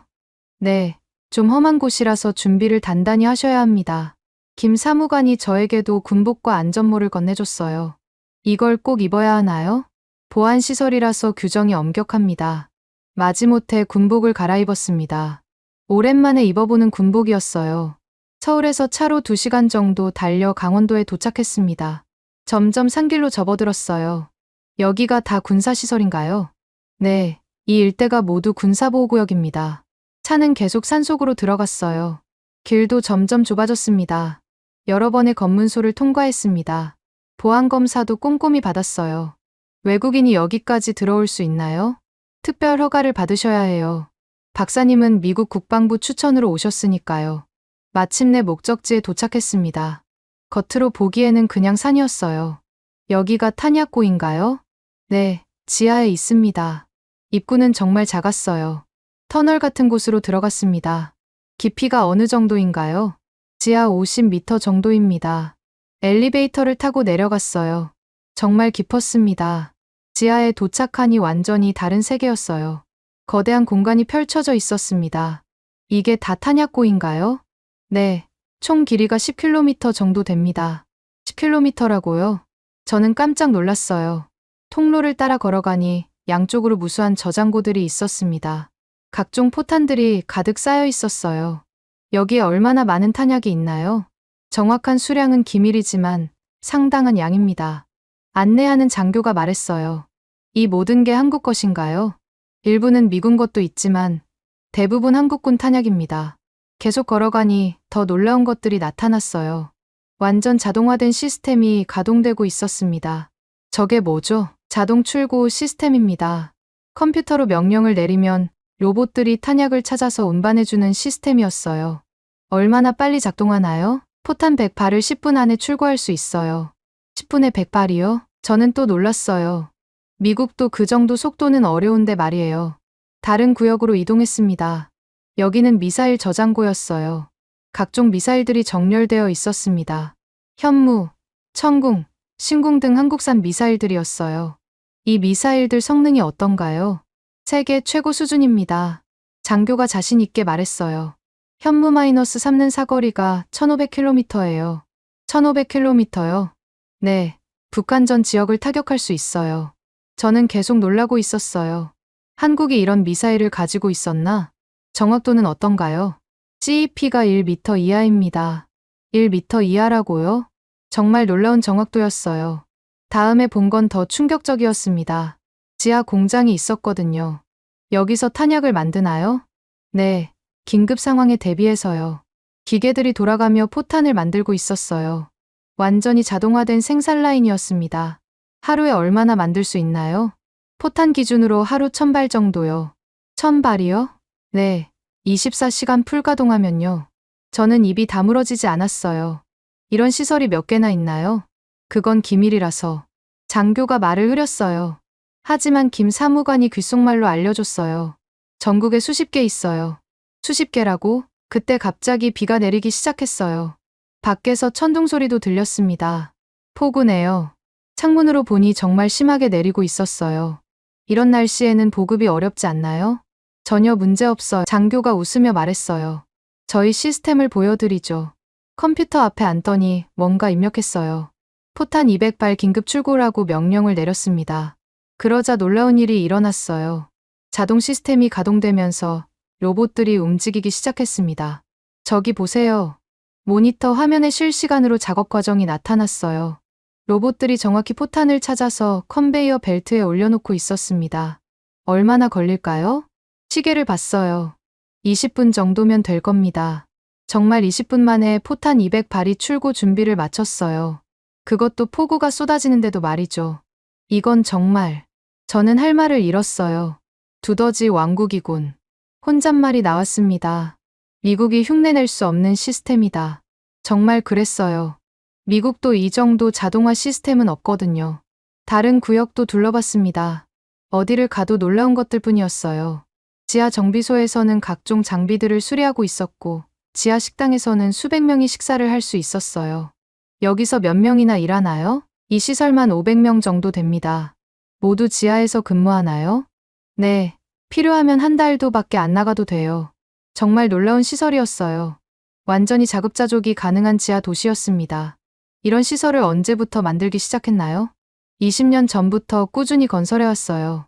네. 좀 험한 곳이라서 준비를 단단히 하셔야 합니다. 김 사무관이 저에게도 군복과 안전모를 건네줬어요. 이걸 꼭 입어야 하나요? 보안시설이라서 규정이 엄격합니다. 마지못해 군복을 갈아입었습니다. 오랜만에 입어보는 군복이었어요. 서울에서 차로 2시간 정도 달려 강원도에 도착했습니다. 점점 산길로 접어들었어요. 여기가 다 군사시설인가요? 네, 이 일대가 모두 군사보호구역입니다. 차는 계속 산속으로 들어갔어요. 길도 점점 좁아졌습니다. 여러 번의 검문소를 통과했습니다. 보안검사도 꼼꼼히 받았어요. 외국인이 여기까지 들어올 수 있나요? 특별 허가를 받으셔야 해요. 박사님은 미국 국방부 추천으로 오셨으니까요. 마침내 목적지에 도착했습니다. 겉으로 보기에는 그냥 산이었어요. 여기가 탄약고인가요? 네, 지하에 있습니다. 입구는 정말 작았어요. 터널 같은 곳으로 들어갔습니다. 깊이가 어느 정도인가요? 지하 50m 정도입니다. 엘리베이터를 타고 내려갔어요. 정말 깊었습니다. 지하에 도착하니 완전히 다른 세계였어요. 거대한 공간이 펼쳐져 있었습니다. 이게 다 탄약고인가요? 네, 총 길이가 10km 정도 됩니다. 10km라고요? 저는 깜짝 놀랐어요. 통로를 따라 걸어가니 양쪽으로 무수한 저장고들이 있었습니다. 각종 포탄들이 가득 쌓여 있었어요. 여기에 얼마나 많은 탄약이 있나요? 정확한 수량은 기밀이지만 상당한 양입니다. 안내하는 장교가 말했어요. 이 모든 게 한국 것인가요? 일부는 미군 것도 있지만 대부분 한국군 탄약입니다. 계속 걸어가니 더 놀라운 것들이 나타났어요. 완전 자동화된 시스템이 가동되고 있었습니다. 저게 뭐죠? 자동 출고 시스템입니다. 컴퓨터로 명령을 내리면 로봇들이 탄약을 찾아서 운반해주는 시스템이었어요. 얼마나 빨리 작동하나요? 포탄 100발을 10분 안에 출고할 수 있어요. 10분에 100발이요? 저는 또 놀랐어요. 미국도 그 정도 속도는 어려운데 말이에요. 다른 구역으로 이동했습니다. 여기는 미사일 저장고였어요. 각종 미사일들이 정렬되어 있었습니다. 현무, 천궁, 신궁 등 한국산 미사일들이었어요. 이 미사일들 성능이 어떤가요? 세계 최고 수준입니다. 장교가 자신 있게 말했어요. 현무 -3는 사거리가 1500km예요. 1500km요? 네, 북한 전 지역을 타격할 수 있어요. 저는 계속 놀라고 있었어요. 한국이 이런 미사일을 가지고 있었나? 정확도는 어떤가요? CEP가 1m 이하입니다. 1m 이하라고요? 정말 놀라운 정확도였어요. 다음에 본 건 더 충격적이었습니다. 지하 공장이 있었거든요. 여기서 탄약을 만드나요? 네, 긴급 상황에 대비해서요. 기계들이 돌아가며 포탄을 만들고 있었어요. 완전히 자동화된 생산 라인이었습니다. 하루에 얼마나 만들 수 있나요? 포탄 기준으로 하루 1000발 정도요. 1000발이요? 네, 24시간 풀가동하면요. 저는 입이 다물어지지 않았어요. 이런 시설이 몇 개나 있나요? 그건 기밀이라서. 장교가 말을 흐렸어요. 하지만 김 사무관이 귓속말로 알려줬어요. 전국에 수십 개 있어요. 수십 개라고? 그때 갑자기 비가 내리기 시작했어요. 밖에서 천둥 소리도 들렸습니다. 폭우네요. 창문으로 보니 정말 심하게 내리고 있었어요. 이런 날씨에는 보급이 어렵지 않나요? 전혀 문제 없어요. 장교가 웃으며 말했어요. 저희 시스템을 보여드리죠. 컴퓨터 앞에 앉더니 뭔가 입력했어요. 포탄 200발 긴급 출고라고 명령을 내렸습니다. 그러자 놀라운 일이 일어났어요. 자동 시스템이 가동되면서 로봇들이 움직이기 시작했습니다. 저기 보세요. 모니터 화면에 실시간으로 작업 과정이 나타났어요. 로봇들이 정확히 포탄을 찾아서 컨베이어 벨트에 올려놓고 있었습니다. 얼마나 걸릴까요? 시계를 봤어요. 20분 정도면 될 겁니다. 정말 20분 만에 포탄 200발이 출고 준비를 마쳤어요. 그것도 폭우가 쏟아지는데도 말이죠. 이건 정말. 저는 할 말을 잃었어요. 두더지 왕국이군. 혼잣말이 나왔습니다. 미국이 흉내낼 수 없는 시스템이다. 정말 그랬어요. 미국도 이 정도 자동화 시스템은 없거든요. 다른 구역도 둘러봤습니다. 어디를 가도 놀라운 것들 뿐이었어요. 지하 정비소에서는 각종 장비들을 수리하고 있었고, 지하 식당에서는 수백 명이 식사를 할 수 있었어요. 여기서 몇 명이나 일하나요? 이 시설만 500명 정도 됩니다. 모두 지하에서 근무하나요? 네, 필요하면 한 달도 밖에 안 나가도 돼요. 정말 놀라운 시설이었어요. 완전히 자급자족이 가능한 지하 도시였습니다. 이런 시설을 언제부터 만들기 시작했나요? 20년 전부터 꾸준히 건설해왔어요.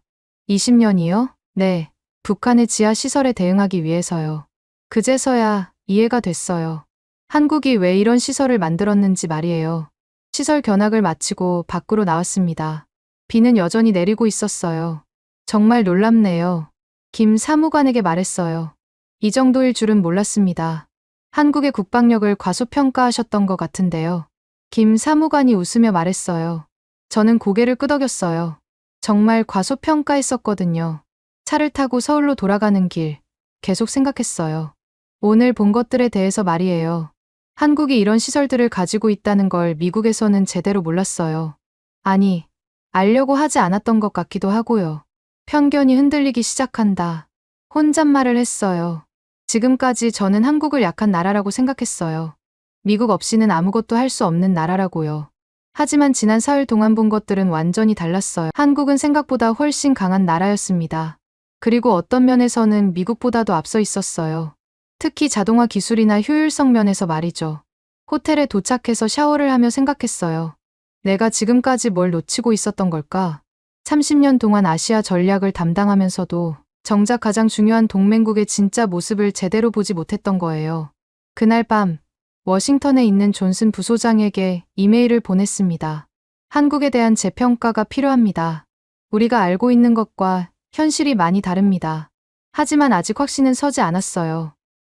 20년이요? 네. 북한의 지하 시설에 대응하기 위해서요. 그제서야 이해가 됐어요. 한국이 왜 이런 시설을 만들었는지 말이에요. 시설 견학을 마치고 밖으로 나왔습니다. 비는 여전히 내리고 있었어요. 정말 놀랍네요. 김 사무관에게 말했어요. 이 정도일 줄은 몰랐습니다. 한국의 국방력을 과소평가하셨던 것 같은데요. 김 사무관이 웃으며 말했어요. 저는 고개를 끄덕였어요. 정말 과소평가했었거든요. 차를 타고 서울로 돌아가는 길, 계속 생각했어요. 오늘 본 것들에 대해서 말이에요. 한국이 이런 시설들을 가지고 있다는 걸 미국에서는 제대로 몰랐어요. 아니, 알려고 하지 않았던 것 같기도 하고요. 편견이 흔들리기 시작한다. 혼잣말을 했어요. 지금까지 저는 한국을 약한 나라라고 생각했어요. 미국 없이는 아무것도 할 수 없는 나라라고요. 하지만 지난 사흘 동안 본 것들은 완전히 달랐어요. 한국은 생각보다 훨씬 강한 나라였습니다. 그리고 어떤 면에서는 미국보다도 앞서 있었어요. 특히 자동화 기술이나 효율성 면에서 말이죠. 호텔에 도착해서 샤워를 하며 생각했어요. 내가 지금까지 뭘 놓치고 있었던 걸까? 30년 동안 아시아 전략을 담당하면서도 정작 가장 중요한 동맹국의 진짜 모습을 제대로 보지 못했던 거예요. 그날 밤, 워싱턴에 있는 존슨 부소장에게 이메일을 보냈습니다. 한국에 대한 재평가가 필요합니다. 우리가 알고 있는 것과 현실이 많이 다릅니다. 하지만 아직 확신은 서지 않았어요.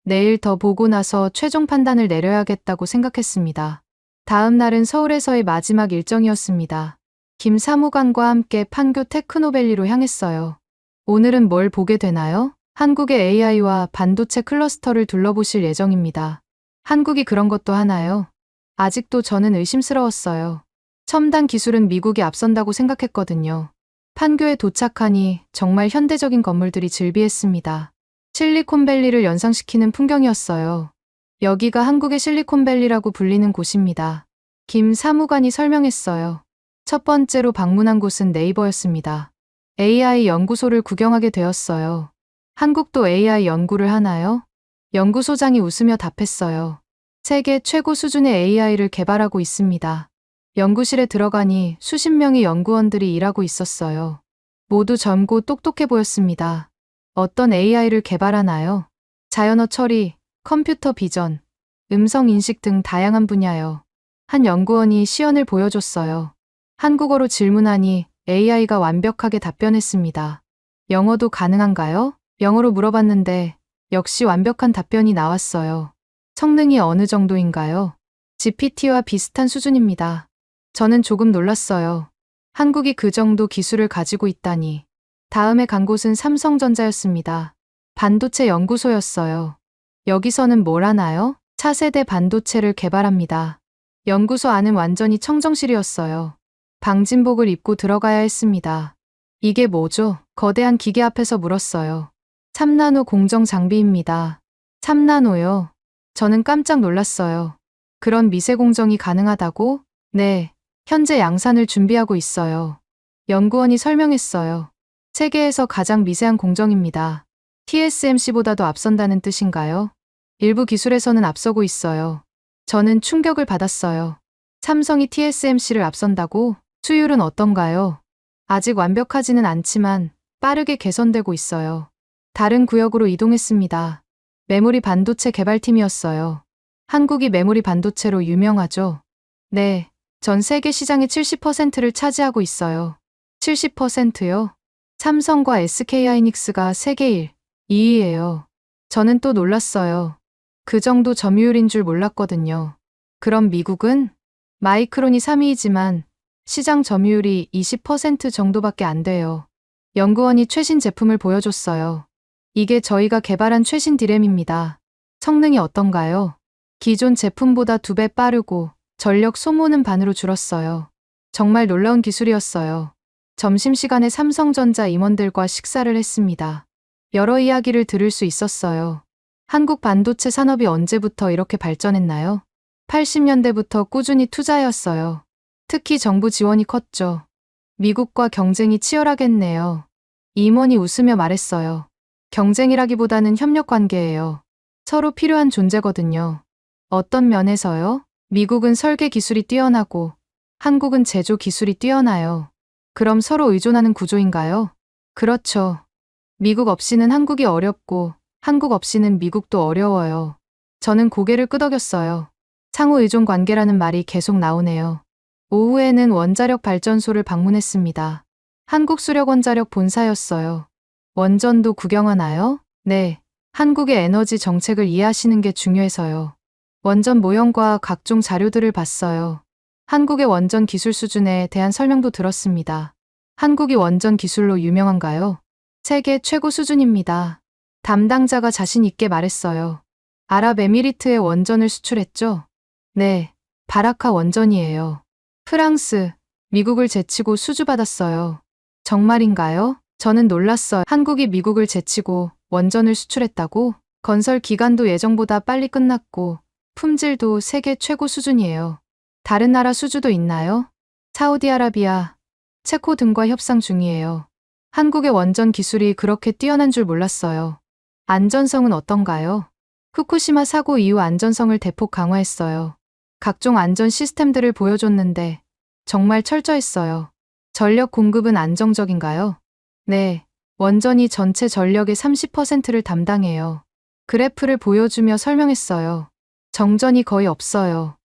내일 더 보고 나서 최종 판단을 내려야겠다고 생각했습니다. 다음 날은 서울에서의 마지막 일정이었습니다. 김 사무관과 함께 판교 테크노밸리로 향했어요. 오늘은 뭘 보게 되나요? 한국의 AI와 반도체 클러스터를 둘러보실 예정입니다. 한국이 그런 것도 하나요? 아직도 저는 의심스러웠어요. 첨단 기술은 미국이 앞선다고 생각했거든요. 판교에 도착하니 정말 현대적인 건물들이 즐비했습니다. 실리콘밸리를 연상시키는 풍경이었어요. 여기가 한국의 실리콘밸리라고 불리는 곳입니다. 김 사무관이 설명했어요. 첫 번째로 방문한 곳은 네이버였습니다. AI 연구소를 구경하게 되었어요. 한국도 AI 연구를 하나요? 연구소장이 웃으며 답했어요. 세계 최고 수준의 AI를 개발하고 있습니다. 연구실에 들어가니 수십 명의 연구원들이 일하고 있었어요. 모두 젊고 똑똑해 보였습니다. 어떤 AI를 개발하나요? 자연어 처리, 컴퓨터 비전, 음성 인식 등 다양한 분야요. 한 연구원이 시연을 보여줬어요. 한국어로 질문하니 AI가 완벽하게 답변했습니다. 영어도 가능한가요? 영어로 물어봤는데 역시 완벽한 답변이 나왔어요. 성능이 어느 정도인가요? GPT와 비슷한 수준입니다. 저는 조금 놀랐어요. 한국이 그 정도 기술을 가지고 있다니. 다음에 간 곳은 삼성전자였습니다. 반도체 연구소였어요. 여기서는 뭘 하나요? 차세대 반도체를 개발합니다. 연구소 안은 완전히 청정실이었어요. 방진복을 입고 들어가야 했습니다. 이게 뭐죠? 거대한 기계 앞에서 물었어요. 3나노 공정 장비입니다. 3나노요? 저는 깜짝 놀랐어요. 그런 미세 공정이 가능하다고? 네, 현재 양산을 준비하고 있어요. 연구원이 설명했어요. 세계에서 가장 미세한 공정입니다. TSMC보다도 앞선다는 뜻인가요? 일부 기술에서는 앞서고 있어요. 저는 충격을 받았어요. 삼성이 TSMC를 앞선다고? 수율은 어떤가요? 아직 완벽하지는 않지만 빠르게 개선되고 있어요. 다른 구역으로 이동했습니다. 메모리 반도체 개발팀이었어요. 한국이 메모리 반도체로 유명하죠? 네, 전 세계 시장의 70%를 차지하고 있어요. 70%요? 삼성과 SK하이닉스가 세계 1, 2위예요. 저는 또 놀랐어요. 그 정도 점유율인 줄 몰랐거든요. 그럼 미국은? 마이크론이 3위이지만 시장 점유율이 20% 정도밖에 안 돼요. 연구원이 최신 제품을 보여줬어요. 이게 저희가 개발한 최신 디램입니다. 성능이 어떤가요? 기존 제품보다 2배 빠르고 전력 소모는 반으로 줄었어요. 정말 놀라운 기술이었어요. 점심시간에 삼성전자 임원들과 식사를 했습니다. 여러 이야기를 들을 수 있었어요. 한국 반도체 산업이 언제부터 이렇게 발전했나요? 80년대부터 꾸준히 투자해왔어요. 특히 정부 지원이 컸죠. 미국과 경쟁이 치열하겠네요. 임원이 웃으며 말했어요. 경쟁이라기보다는 협력 관계예요. 서로 필요한 존재거든요. 어떤 면에서요? 미국은 설계 기술이 뛰어나고 한국은 제조 기술이 뛰어나요. 그럼 서로 의존하는 구조인가요? 그렇죠. 미국 없이는 한국이 어렵고 한국 없이는 미국도 어려워요. 저는 고개를 끄덕였어요. 상호 의존 관계라는 말이 계속 나오네요. 오후에는 원자력 발전소를 방문했습니다. 한국수력원자력 본사였어요. 원전도 구경하나요? 네. 한국의 에너지 정책을 이해하시는 게 중요해서요. 원전 모형과 각종 자료들을 봤어요. 한국의 원전 기술 수준에 대한 설명도 들었습니다. 한국이 원전 기술로 유명한가요? 세계 최고 수준입니다. 담당자가 자신 있게 말했어요. 아랍에미리트에 원전을 수출했죠? 네. 바라카 원전이에요. 프랑스, 미국을 제치고 수주받았어요. 정말인가요? 저는 놀랐어요. 한국이 미국을 제치고 원전을 수출했다고? 건설 기간도 예정보다 빨리 끝났고 품질도 세계 최고 수준이에요. 다른 나라 수주도 있나요? 사우디아라비아, 체코 등과 협상 중이에요. 한국의 원전 기술이 그렇게 뛰어난 줄 몰랐어요. 안전성은 어떤가요? 후쿠시마 사고 이후 안전성을 대폭 강화했어요. 각종 안전 시스템들을 보여줬는데 정말 철저했어요. 전력 공급은 안정적인가요? 네, 원전이 전체 전력의 30%를 담당해요. 그래프를 보여주며 설명했어요. 정전이 거의 없어요.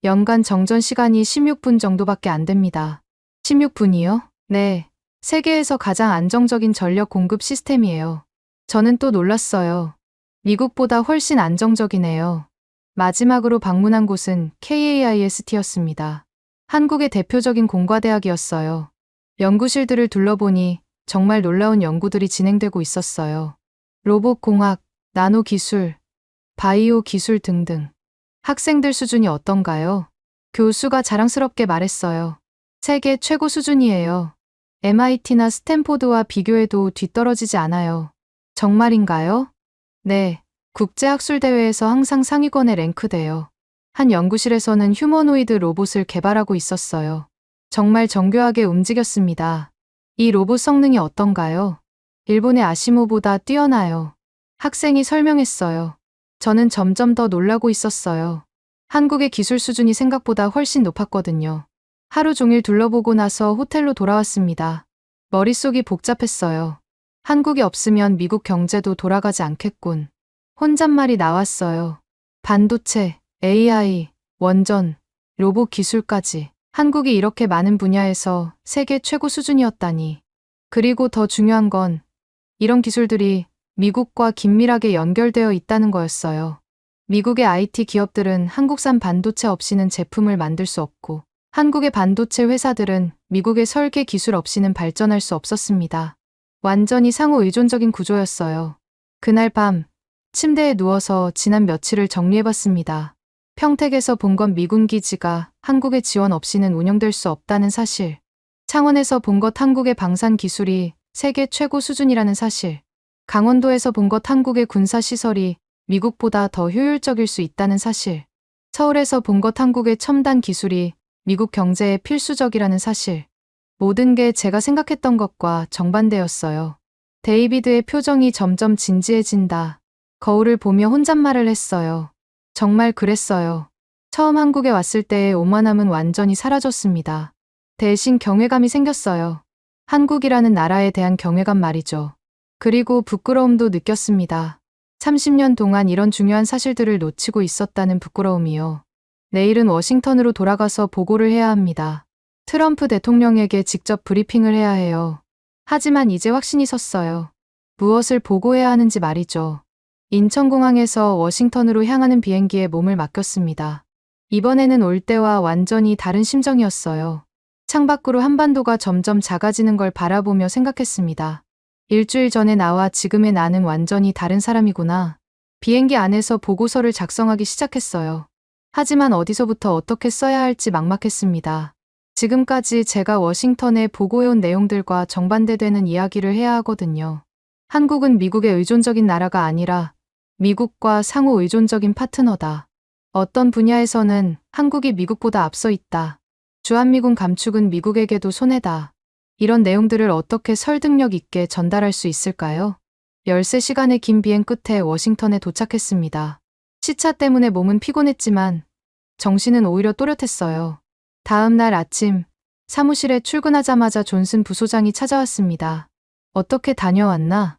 연간 정전 시간이 16분 정도밖에 안 됩니다. 16분이요? 네, 세계에서 가장 안정적인 전력 공급 시스템이에요. 저는 또 놀랐어요. 미국보다 훨씬 안정적이네요. 마지막으로 방문한 곳은 KAIST였습니다. 한국의 대표적인 공과대학이었어요. 연구실들을 둘러보니 정말 놀라운 연구들이 진행되고 있었어요. 로봇공학, 나노기술, 바이오 기술 등등. 학생들 수준이 어떤가요? 교수가 자랑스럽게 말했어요. 세계 최고 수준이에요. MIT나 스탠포드와 비교해도 뒤떨어지지 않아요. 정말인가요? 네. 국제학술대회에서 항상 상위권에 랭크돼요. 한 연구실에서는 휴머노이드 로봇을 개발하고 있었어요. 정말 정교하게 움직였습니다. 이 로봇 성능이 어떤가요? 일본의 아시모보다 뛰어나요. 학생이 설명했어요. 저는 점점 더 놀라고 있었어요. 한국의 기술 수준이 생각보다 훨씬 높았거든요. 하루 종일 둘러보고 나서 호텔로 돌아왔습니다. 머릿속이 복잡했어요. 한국이 없으면 미국 경제도 돌아가지 않겠군. 혼잣말이 나왔어요. 반도체, AI, 원전, 로봇 기술까지. 한국이 이렇게 많은 분야에서 세계 최고 수준이었다니. 그리고 더 중요한 건 이런 기술들이 미국과 긴밀하게 연결되어 있다는 거였어요. 미국의 IT 기업들은 한국산 반도체 없이는 제품을 만들 수 없고 한국의 반도체 회사들은 미국의 설계 기술 없이는 발전할 수 없었습니다. 완전히 상호 의존적인 구조였어요. 그날 밤 침대에 누워서 지난 며칠을 정리해봤습니다. 평택에서 본 건 미군 기지가 한국의 지원 없이는 운영될 수 없다는 사실. 창원에서 본 것 한국의 방산 기술이 세계 최고 수준이라는 사실. 강원도에서 본 것 한국의 군사시설이 미국보다 더 효율적일 수 있다는 사실. 서울에서 본 것 한국의 첨단 기술이 미국 경제에 필수적이라는 사실. 모든 게 제가 생각했던 것과 정반대였어요. 데이비드의 표정이 점점 진지해진다. 거울을 보며 혼잣말을 했어요. 정말 그랬어요. 처음 한국에 왔을 때의 오만함은 완전히 사라졌습니다. 대신 경외감이 생겼어요. 한국이라는 나라에 대한 경외감 말이죠. 그리고 부끄러움도 느꼈습니다. 30년 동안 이런 중요한 사실들을 놓치고 있었다는 부끄러움이요. 내일은 워싱턴으로 돌아가서 보고를 해야 합니다. 트럼프 대통령에게 직접 브리핑을 해야 해요. 하지만 이제 확신이 섰어요. 무엇을 보고해야 하는지 말이죠. 인천공항에서 워싱턴으로 향하는 비행기에 몸을 맡겼습니다. 이번에는 올 때와 완전히 다른 심정이었어요. 창밖으로 한반도가 점점 작아지는 걸 바라보며 생각했습니다. 일주일 전에 나와 지금의 나는 완전히 다른 사람이구나. 비행기 안에서 보고서를 작성하기 시작했어요. 하지만 어디서부터 어떻게 써야 할지 막막했습니다. 지금까지 제가 워싱턴에 보고해온 내용들과 정반대되는 이야기를 해야 하거든요. 한국은 미국의 의존적인 나라가 아니라 미국과 상호 의존적인 파트너다. 어떤 분야에서는 한국이 미국보다 앞서 있다. 주한미군 감축은 미국에게도 손해다. 이런 내용들을 어떻게 설득력 있게 전달할 수 있을까요? 13시간의 긴 비행 끝에 워싱턴에 도착했습니다. 시차 때문에 몸은 피곤했지만 정신은 오히려 또렷했어요. 다음 날 아침 사무실에 출근하자마자 존슨 부소장이 찾아왔습니다. 어떻게 다녀왔나?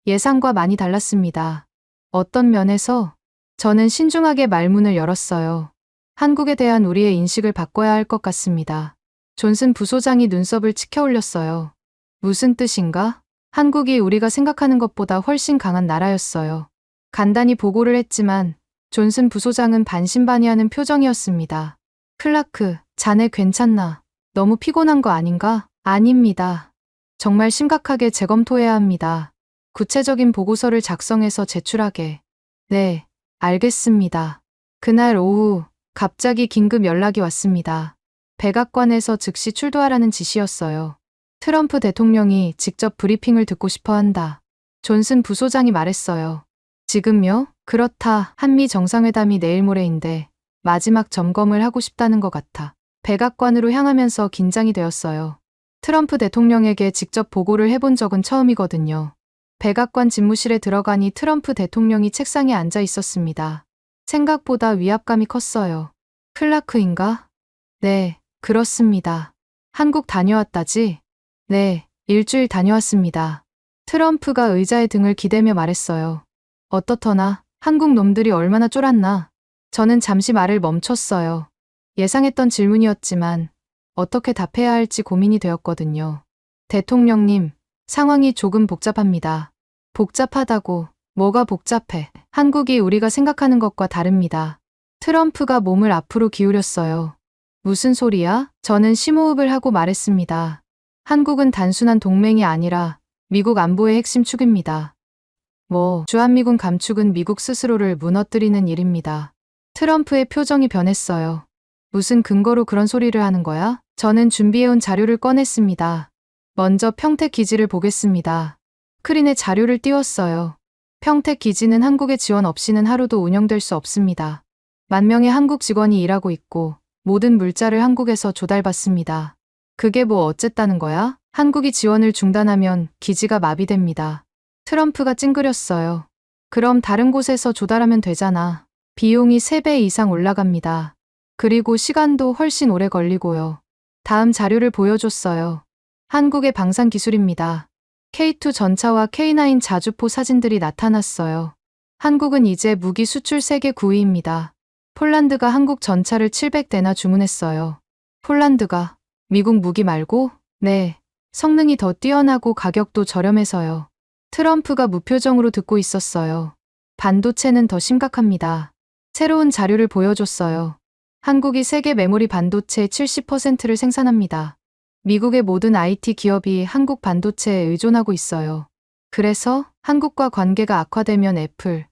예상과 많이 달랐습니다. 어떤 면에서? 저는 신중하게 말문을 열었어요. 한국에 대한 우리의 인식을 바꿔야 할 것 같습니다. 존슨 부소장이 눈썹을 치켜 올렸어요. 무슨 뜻인가? 한국이 우리가 생각하는 것보다 훨씬 강한 나라였어요. 간단히 보고를 했지만 존슨 부소장은 반신반의하는 표정이었습니다. 클라크, 자네 괜찮나? 너무 피곤한 거 아닌가? 아닙니다. 정말 심각하게 재검토해야 합니다. 구체적인 보고서를 작성해서 제출하게. 네, 알겠습니다. 그날 오후 갑자기 긴급 연락이 왔습니다. 백악관에서 즉시 출두하라는 지시였어요. 트럼프 대통령이 직접 브리핑을 듣고 싶어 한다. 존슨 부소장이 말했어요. 지금요? 그렇다. 한미 정상회담이 내일 모레인데 마지막 점검을 하고 싶다는 것 같아. 백악관으로 향하면서 긴장이 되었어요. 트럼프 대통령에게 직접 보고를 해본 적은 처음이거든요. 백악관 집무실에 들어가니 트럼프 대통령이 책상에 앉아 있었습니다. 생각보다 위압감이 컸어요. 클라크인가? 네, 그렇습니다. 한국 다녀왔다지? 네, 일주일 다녀왔습니다. 트럼프가 의자에 등을 기대며 말했어요. 어떻더나, 한국 놈들이 얼마나 쫄았나? 저는 잠시 말을 멈췄어요. 예상했던 질문이었지만 어떻게 답해야 할지 고민이 되었거든요. 대통령님, 상황이 조금 복잡합니다. 복잡하다고, 뭐가 복잡해? 한국이 우리가 생각하는 것과 다릅니다. 트럼프가 몸을 앞으로 기울였어요. 무슨 소리야? 저는 심호흡을 하고 말했습니다. 한국은 단순한 동맹이 아니라 미국 안보의 핵심 축입니다. 주한미군 감축은 미국 스스로를 무너뜨리는 일입니다. 트럼프의 표정이 변했어요. 무슨 근거로 그런 소리를 하는 거야? 저는 준비해온 자료를 꺼냈습니다. 먼저 평택 기지를 보겠습니다. 스크린에 자료를 띄웠어요. 평택 기지는 한국의 지원 없이는 하루도 운영될 수 없습니다. 10,000명의 한국 직원이 일하고 있고 모든 물자를 한국에서 조달받습니다. 그게 뭐 어쨌다는 거야? 한국이 지원을 중단하면 기지가 마비됩니다. 트럼프가 찡그렸어요. 그럼 다른 곳에서 조달하면 되잖아. 비용이 3배 이상 올라갑니다. 그리고 시간도 훨씬 오래 걸리고요. 다음 자료를 보여줬어요. 한국의 방산 기술입니다. K2 전차와 K9 자주포 사진들이 나타났어요. 한국은 이제 무기 수출 세계 9위입니다. 폴란드가 한국 전차를 700대나 주문했어요. 폴란드가 미국 무기 말고? 네. 성능이 더 뛰어나고 가격도 저렴해서요. 트럼프가 무표정으로 듣고 있었어요. 반도체는 더 심각합니다. 새로운 자료를 보여줬어요. 한국이 세계 메모리 반도체의 70%를 생산합니다. 미국의 모든 IT 기업이 한국 반도체에 의존하고 있어요. 그래서 한국과 관계가 악화되면 애플,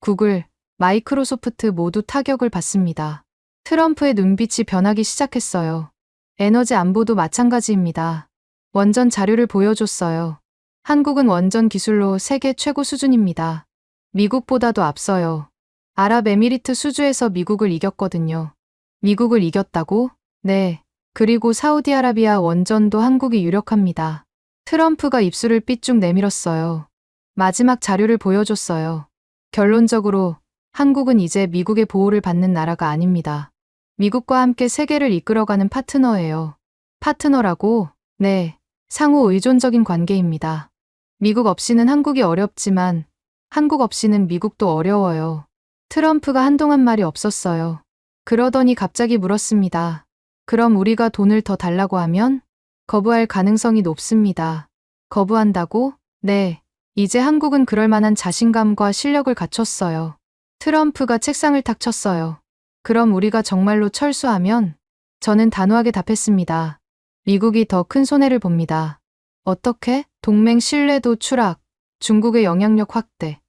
구글, 마이크로소프트 모두 타격을 받습니다. 트럼프의 눈빛이 변하기 시작했어요. 에너지 안보도 마찬가지입니다. 원전 자료를 보여줬어요. 한국은 원전 기술로 세계 최고 수준입니다. 미국보다도 앞서요. 아랍에미리트 수주에서 미국을 이겼거든요. 미국을 이겼다고? 네. 그리고 사우디아라비아 원전도 한국이 유력합니다. 트럼프가 입술을 삐쭉 내밀었어요. 마지막 자료를 보여줬어요. 결론적으로 한국은 이제 미국의 보호를 받는 나라가 아닙니다. 미국과 함께 세계를 이끌어가는 파트너예요. 파트너라고? 네. 상호 의존적인 관계입니다. 미국 없이는 한국이 어렵지만 한국 없이는 미국도 어려워요. 트럼프가 한동안 말이 없었어요. 그러더니 갑자기 물었습니다. 그럼 우리가 돈을 더 달라고 하면? 거부할 가능성이 높습니다. 거부한다고? 네. 이제 한국은 그럴 만한 자신감과 실력을 갖췄어요. 트럼프가 책상을 탁 쳤어요. 그럼 우리가 정말로 철수하면? 저는 단호하게 답했습니다. 미국이 더 큰 손해를 봅니다. 어떻게? 동맹 신뢰도 추락, 중국의 영향력 확대,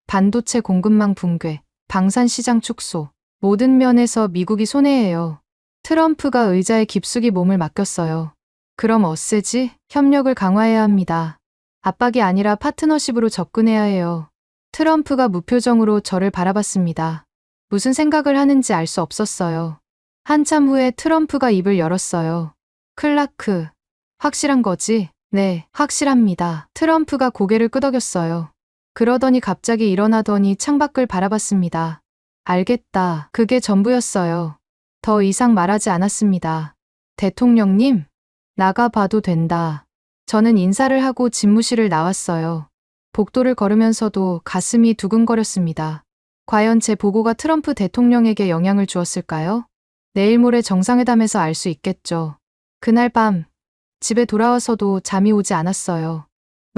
반도체 공급망 붕괴, 방산 시장 축소. 모든 면에서 미국이 손해예요. 트럼프가 의자에 깊숙이 몸을 맡겼어요. 그럼 어세지? 협력을 강화해야 합니다. 압박이 아니라 파트너십으로 접근해야 해요. 트럼프가 무표정으로 저를 바라봤습니다. 무슨 생각을 하는지 알 수 없었어요. 한참 후에 트럼프가 입을 열었어요. 클라크, 확실한 거지? 네, 확실합니다. 트럼프가 고개를 끄덕였어요. 그러더니 갑자기 일어나더니 창밖을 바라봤습니다. 알겠다. 그게 전부였어요. 더 이상 말하지 않았습니다. 대통령님, 나가봐도 된다. 저는 인사를 하고 집무실을 나왔어요. 복도를 걸으면서도 가슴이 두근거렸습니다. 과연 제 보고가 트럼프 대통령에게 영향을 주었을까요? 내일 모레 정상회담에서 알 수 있겠죠. 그날 밤, 집에 돌아와서도 잠이 오지 않았어요.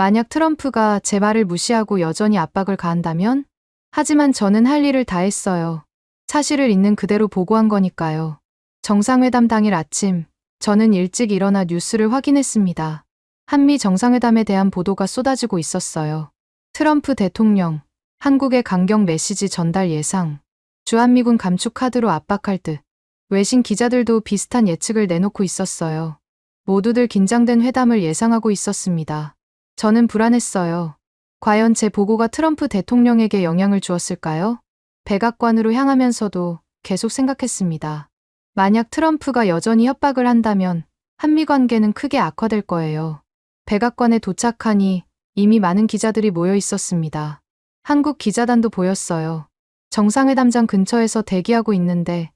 만약 트럼프가 제 말을 무시하고 여전히 압박을 가한다면? 하지만 저는 할 일을 다 했어요. 사실을 있는 그대로 보고한 거니까요. 정상회담 당일 아침, 저는 일찍 일어나 뉴스를 확인했습니다. 한미 정상회담에 대한 보도가 쏟아지고 있었어요. 트럼프 대통령, 한국의 강경 메시지 전달 예상, 주한미군 감축 카드로 압박할 듯. 외신 기자들도 비슷한 예측을 내놓고 있었어요. 모두들 긴장된 회담을 예상하고 있었습니다. 저는 불안했어요. 과연 제 보고가 트럼프 대통령에게 영향을 주었을까요? 백악관으로 향하면서도 계속 생각했습니다. 만약 트럼프가 여전히 협박을 한다면 한미 관계는 크게 악화될 거예요. 백악관에 도착하니 이미 많은 기자들이 모여 있었습니다. 한국 기자단도 보였어요. 정상회담장 근처에서 대기하고 있는데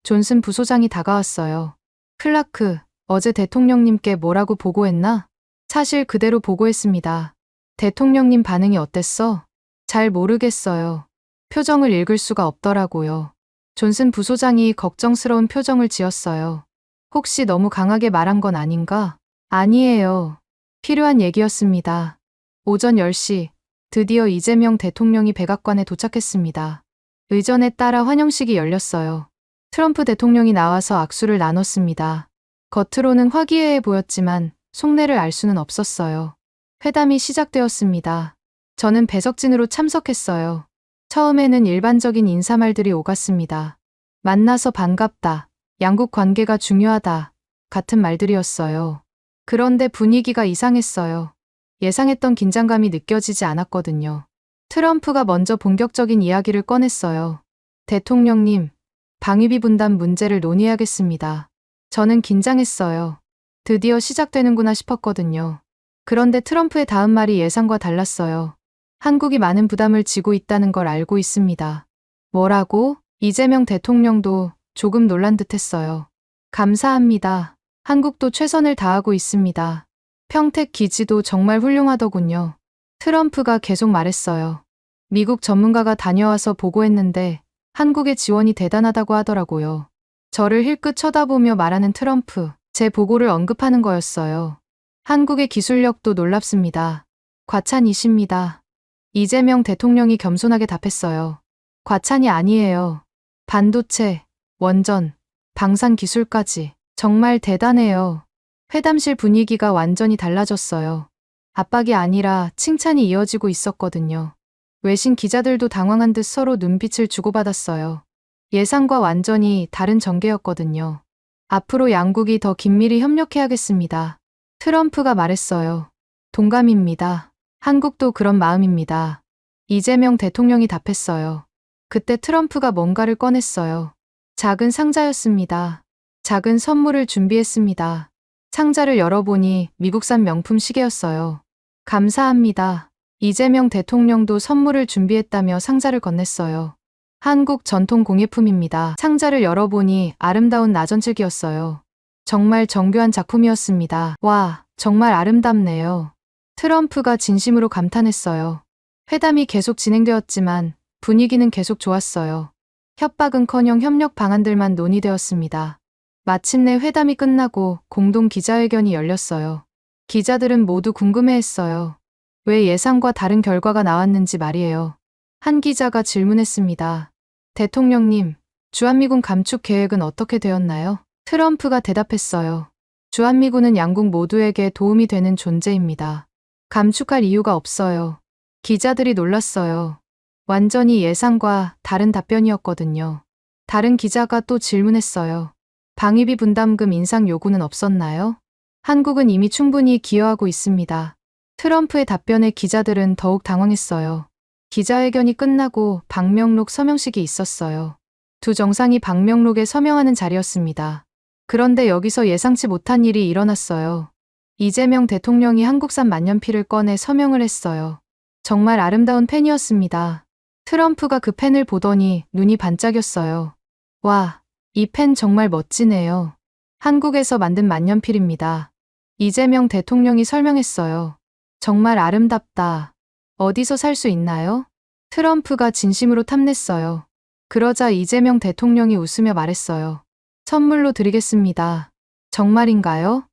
존슨 부소장이 다가왔어요. 클라크, 어제 대통령님께 뭐라고 보고했나? 사실 그대로 보고했습니다. 대통령님 반응이 어땠어? 잘 모르겠어요. 표정을 읽을 수가 없더라고요. 존슨 부소장이 걱정스러운 표정을 지었어요. 혹시 너무 강하게 말한 건 아닌가? 아니에요. 필요한 얘기였습니다. 오전 10시, 드디어 이재명 대통령이 백악관에 도착했습니다. 의전에 따라 환영식이 열렸어요. 트럼프 대통령이 나와서 악수를 나눴습니다. 겉으로는 화기애애 보였지만 속내를 알 수는 없었어요. 회담이 시작되었습니다. 저는 배석진으로 참석했어요. 처음에는 일반적인 인사말들이 오갔습니다. 만나서 반갑다, 양국 관계가 중요하다, 같은 말들이었어요. 그런데 분위기가 이상했어요. 예상했던 긴장감이 느껴지지 않았거든요. 트럼프가 먼저 본격적인 이야기를 꺼냈어요. 대통령님, 방위비 분담 문제를 논의하겠습니다. 저는 긴장했어요. 드디어 시작되는구나 싶었거든요. 그런데 트럼프의 다음 말이 예상과 달랐어요. 한국이 많은 부담을 지고 있다는 걸 알고 있습니다. 뭐라고? 이재명 대통령도 조금 놀란 듯 했어요. 감사합니다. 한국도 최선을 다하고 있습니다. 평택 기지도 정말 훌륭하더군요. 트럼프가 계속 말했어요. 미국 전문가가 다녀와서 보고했는데 한국의 지원이 대단하다고 하더라고요. 저를 힐끗 쳐다보며 말하는 트럼프, 제 보고를 언급하는 거였어요. 한국의 기술력도 놀랍습니다. 과찬이십니다. 이재명 대통령이 겸손하게 답했어요. 과찬이 아니에요. 반도체, 원전, 방산 기술까지 정말 대단해요. 회담실 분위기가 완전히 달라졌어요. 압박이 아니라 칭찬이 이어지고 있었거든요. 외신 기자들도 당황한 듯 서로 눈빛을 주고받았어요. 예상과 완전히 다른 전개였거든요. 앞으로 양국이 더 긴밀히 협력해야겠습니다. 트럼프가 말했어요. 동감입니다. 한국도 그런 마음입니다. 이재명 대통령이 답했어요. 그때 트럼프가 뭔가를 꺼냈어요. 작은 상자였습니다. 작은 선물을 준비했습니다. 상자를 열어보니 미국산 명품 시계였어요. 감사합니다. 이재명 대통령도 선물을 준비했다며 상자를 건넸어요. 한국 전통 공예품입니다. 상자를 열어보니 아름다운 나전칠기였어요. 정말 정교한 작품이었습니다. 와, 정말 아름답네요. 트럼프가 진심으로 감탄했어요. 회담이 계속 진행되었지만 분위기는 계속 좋았어요. 협박은커녕 협력 방안들만 논의되었습니다. 마침내 회담이 끝나고 공동 기자회견이 열렸어요. 기자들은 모두 궁금해했어요. 왜 예상과 다른 결과가 나왔는지 말이에요. 한 기자가 질문했습니다. 대통령님, 주한미군 감축 계획은 어떻게 되었나요? 트럼프가 대답했어요. 주한미군은 양국 모두에게 도움이 되는 존재입니다. 감축할 이유가 없어요. 기자들이 놀랐어요. 완전히 예상과 다른 답변이었거든요. 다른 기자가 또 질문했어요. 방위비 분담금 인상 요구는 없었나요? 한국은 이미 충분히 기여하고 있습니다. 트럼프의 답변에 기자들은 더욱 당황했어요. 기자회견이 끝나고 방명록 서명식이 있었어요. 두 정상이 방명록에 서명하는 자리였습니다. 그런데 여기서 예상치 못한 일이 일어났어요. 이재명 대통령이 한국산 만년필을 꺼내 서명을 했어요. 정말 아름다운 펜이었습니다. 트럼프가 그 펜을 보더니 눈이 반짝였어요. 와, 이 펜 정말 멋지네요. 한국에서 만든 만년필입니다. 이재명 대통령이 설명했어요. 정말 아름답다. 어디서 살 수 있나요? 트럼프가 진심으로 탐냈어요. 그러자 이재명 대통령이 웃으며 말했어요. 선물로 드리겠습니다. 정말인가요?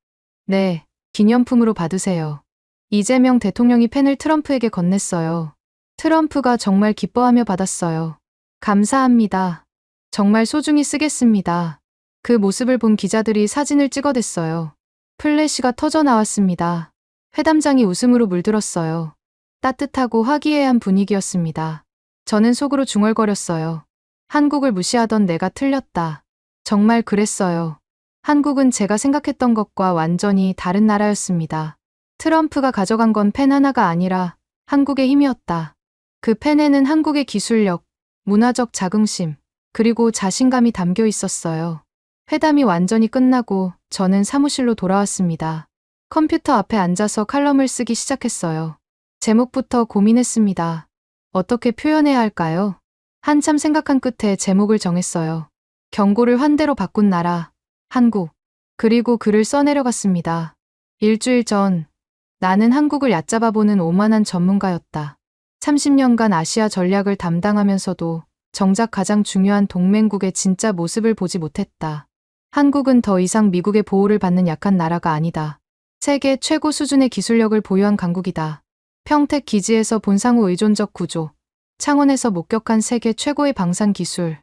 네, 기념품으로 받으세요. 이재명 대통령이 펜을 트럼프에게 건넸어요. 트럼프가 정말 기뻐하며 받았어요. 감사합니다. 정말 소중히 쓰겠습니다. 그 모습을 본 기자들이 사진을 찍어댔어요. 플래시가 터져 나왔습니다. 회담장이 웃음으로 물들었어요. 따뜻하고 화기애애한 분위기였습니다. 저는 속으로 중얼거렸어요. 한국을 무시하던 내가 틀렸다. 정말 그랬어요. 한국은 제가 생각했던 것과 완전히 다른 나라였습니다. 트럼프가 가져간 건 펜 하나가 아니라 한국의 힘이었다. 그 펜에는 한국의 기술력, 문화적 자긍심, 그리고 자신감이 담겨 있었어요. 회담이 완전히 끝나고 저는 사무실로 돌아왔습니다. 컴퓨터 앞에 앉아서 칼럼을 쓰기 시작했어요. 제목부터 고민했습니다. 어떻게 표현해야 할까요? 한참 생각한 끝에 제목을 정했어요. 경고를 환대로 바꾼 나라, 한국. 그리고 글을 써내려갔습니다. 일주일 전, 나는 한국을 얕잡아보는 오만한 전문가였다. 30년간 아시아 전략을 담당하면서도 정작 가장 중요한 동맹국의 진짜 모습을 보지 못했다. 한국은 더 이상 미국의 보호를 받는 약한 나라가 아니다. 세계 최고 수준의 기술력을 보유한 강국이다. 평택 기지에서 본상호 의존적 구조, 창원에서 목격한 세계 최고의 방산 기술,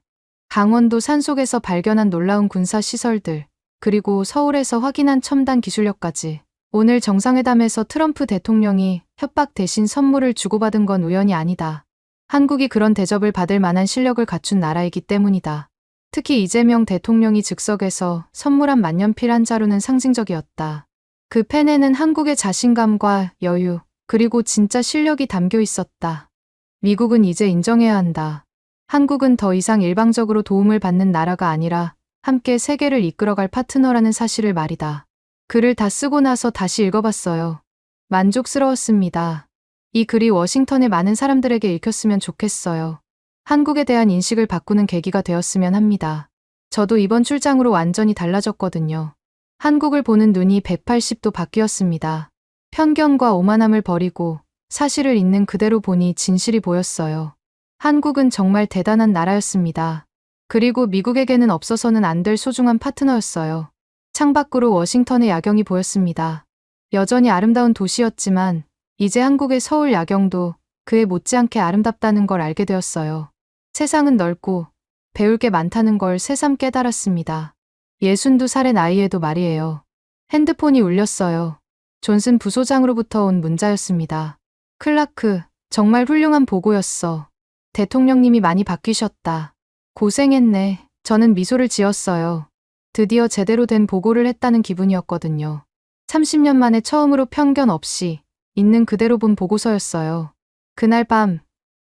강원도 산속에서 발견한 놀라운 군사 시설들, 그리고 서울에서 확인한 첨단 기술력까지. 오늘 정상회담에서 트럼프 대통령이 협박 대신 선물을 주고받은 건 우연이 아니다. 한국이 그런 대접을 받을 만한 실력을 갖춘 나라이기 때문이다. 특히 이재명 대통령이 즉석에서 선물한 만년필 한 자루는 상징적이었다. 그 펜에는 한국의 자신감과 여유, 그리고 진짜 실력이 담겨 있었다. 미국은 이제 인정해야 한다. 한국은 더 이상 일방적으로 도움을 받는 나라가 아니라 함께 세계를 이끌어갈 파트너라는 사실을 말이다. 글을 다 쓰고 나서 다시 읽어봤어요. 만족스러웠습니다. 이 글이 워싱턴의 많은 사람들에게 읽혔으면 좋겠어요. 한국에 대한 인식을 바꾸는 계기가 되었으면 합니다. 저도 이번 출장으로 완전히 달라졌거든요. 한국을 보는 눈이 180도 바뀌었습니다. 편견과 오만함을 버리고 사실을 있는 그대로 보니 진실이 보였어요. 한국은 정말 대단한 나라였습니다. 그리고 미국에게는 없어서는 안 될 소중한 파트너였어요. 창밖으로 워싱턴의 야경이 보였습니다. 여전히 아름다운 도시였지만 이제 한국의 서울 야경도 그에 못지않게 아름답다는 걸 알게 되었어요. 세상은 넓고 배울 게 많다는 걸 새삼 깨달았습니다. 62살의 나이에도 말이에요. 핸드폰이 울렸어요. 존슨 부소장으로부터 온 문자였습니다. 클라크, 정말 훌륭한 보고였어. 대통령님이 많이 바뀌셨다. 고생했네. 저는 미소를 지었어요. 드디어 제대로 된 보고를 했다는 기분이었거든요. 30년 만에 처음으로 편견 없이 있는 그대로 본 보고서였어요. 그날 밤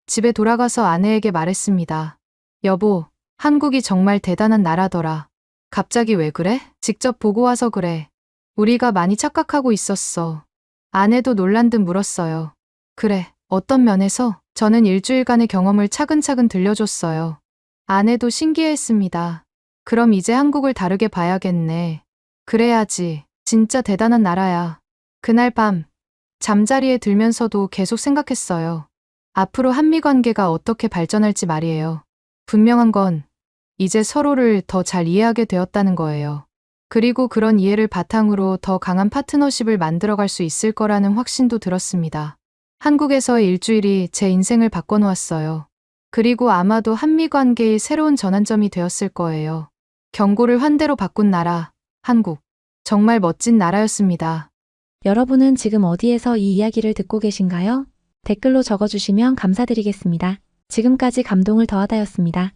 집에 돌아가서 아내에게 말했습니다. 여보, 한국이 정말 대단한 나라더라. 갑자기 왜 그래? 직접 보고 와서 그래. 우리가 많이 착각하고 있었어. 아내도 놀란 듯 물었어요. 그래, 어떤 면에서? 저는 일주일간의 경험을 차근차근 들려줬어요. 아내도 신기해했습니다. 그럼 이제 한국을 다르게 봐야겠네. 그래야지. 진짜 대단한 나라야. 그날 밤 잠자리에 들면서도 계속 생각했어요. 앞으로 한미 관계가 어떻게 발전할지 말이에요. 분명한 건 이제 서로를 더 잘 이해하게 되었다는 거예요. 그리고 그런 이해를 바탕으로 더 강한 파트너십을 만들어갈 수 있을 거라는 확신도 들었습니다. 한국에서의 일주일이 제 인생을 바꿔놓았어요. 그리고 아마도 한미 관계의 새로운 전환점이 되었을 거예요. 경고를 환대로 바꾼 나라, 한국. 정말 멋진 나라였습니다. 여러분은 지금 어디에서 이 이야기를 듣고 계신가요? 댓글로 적어주시면 감사드리겠습니다. 지금까지 감동을 더하다였습니다.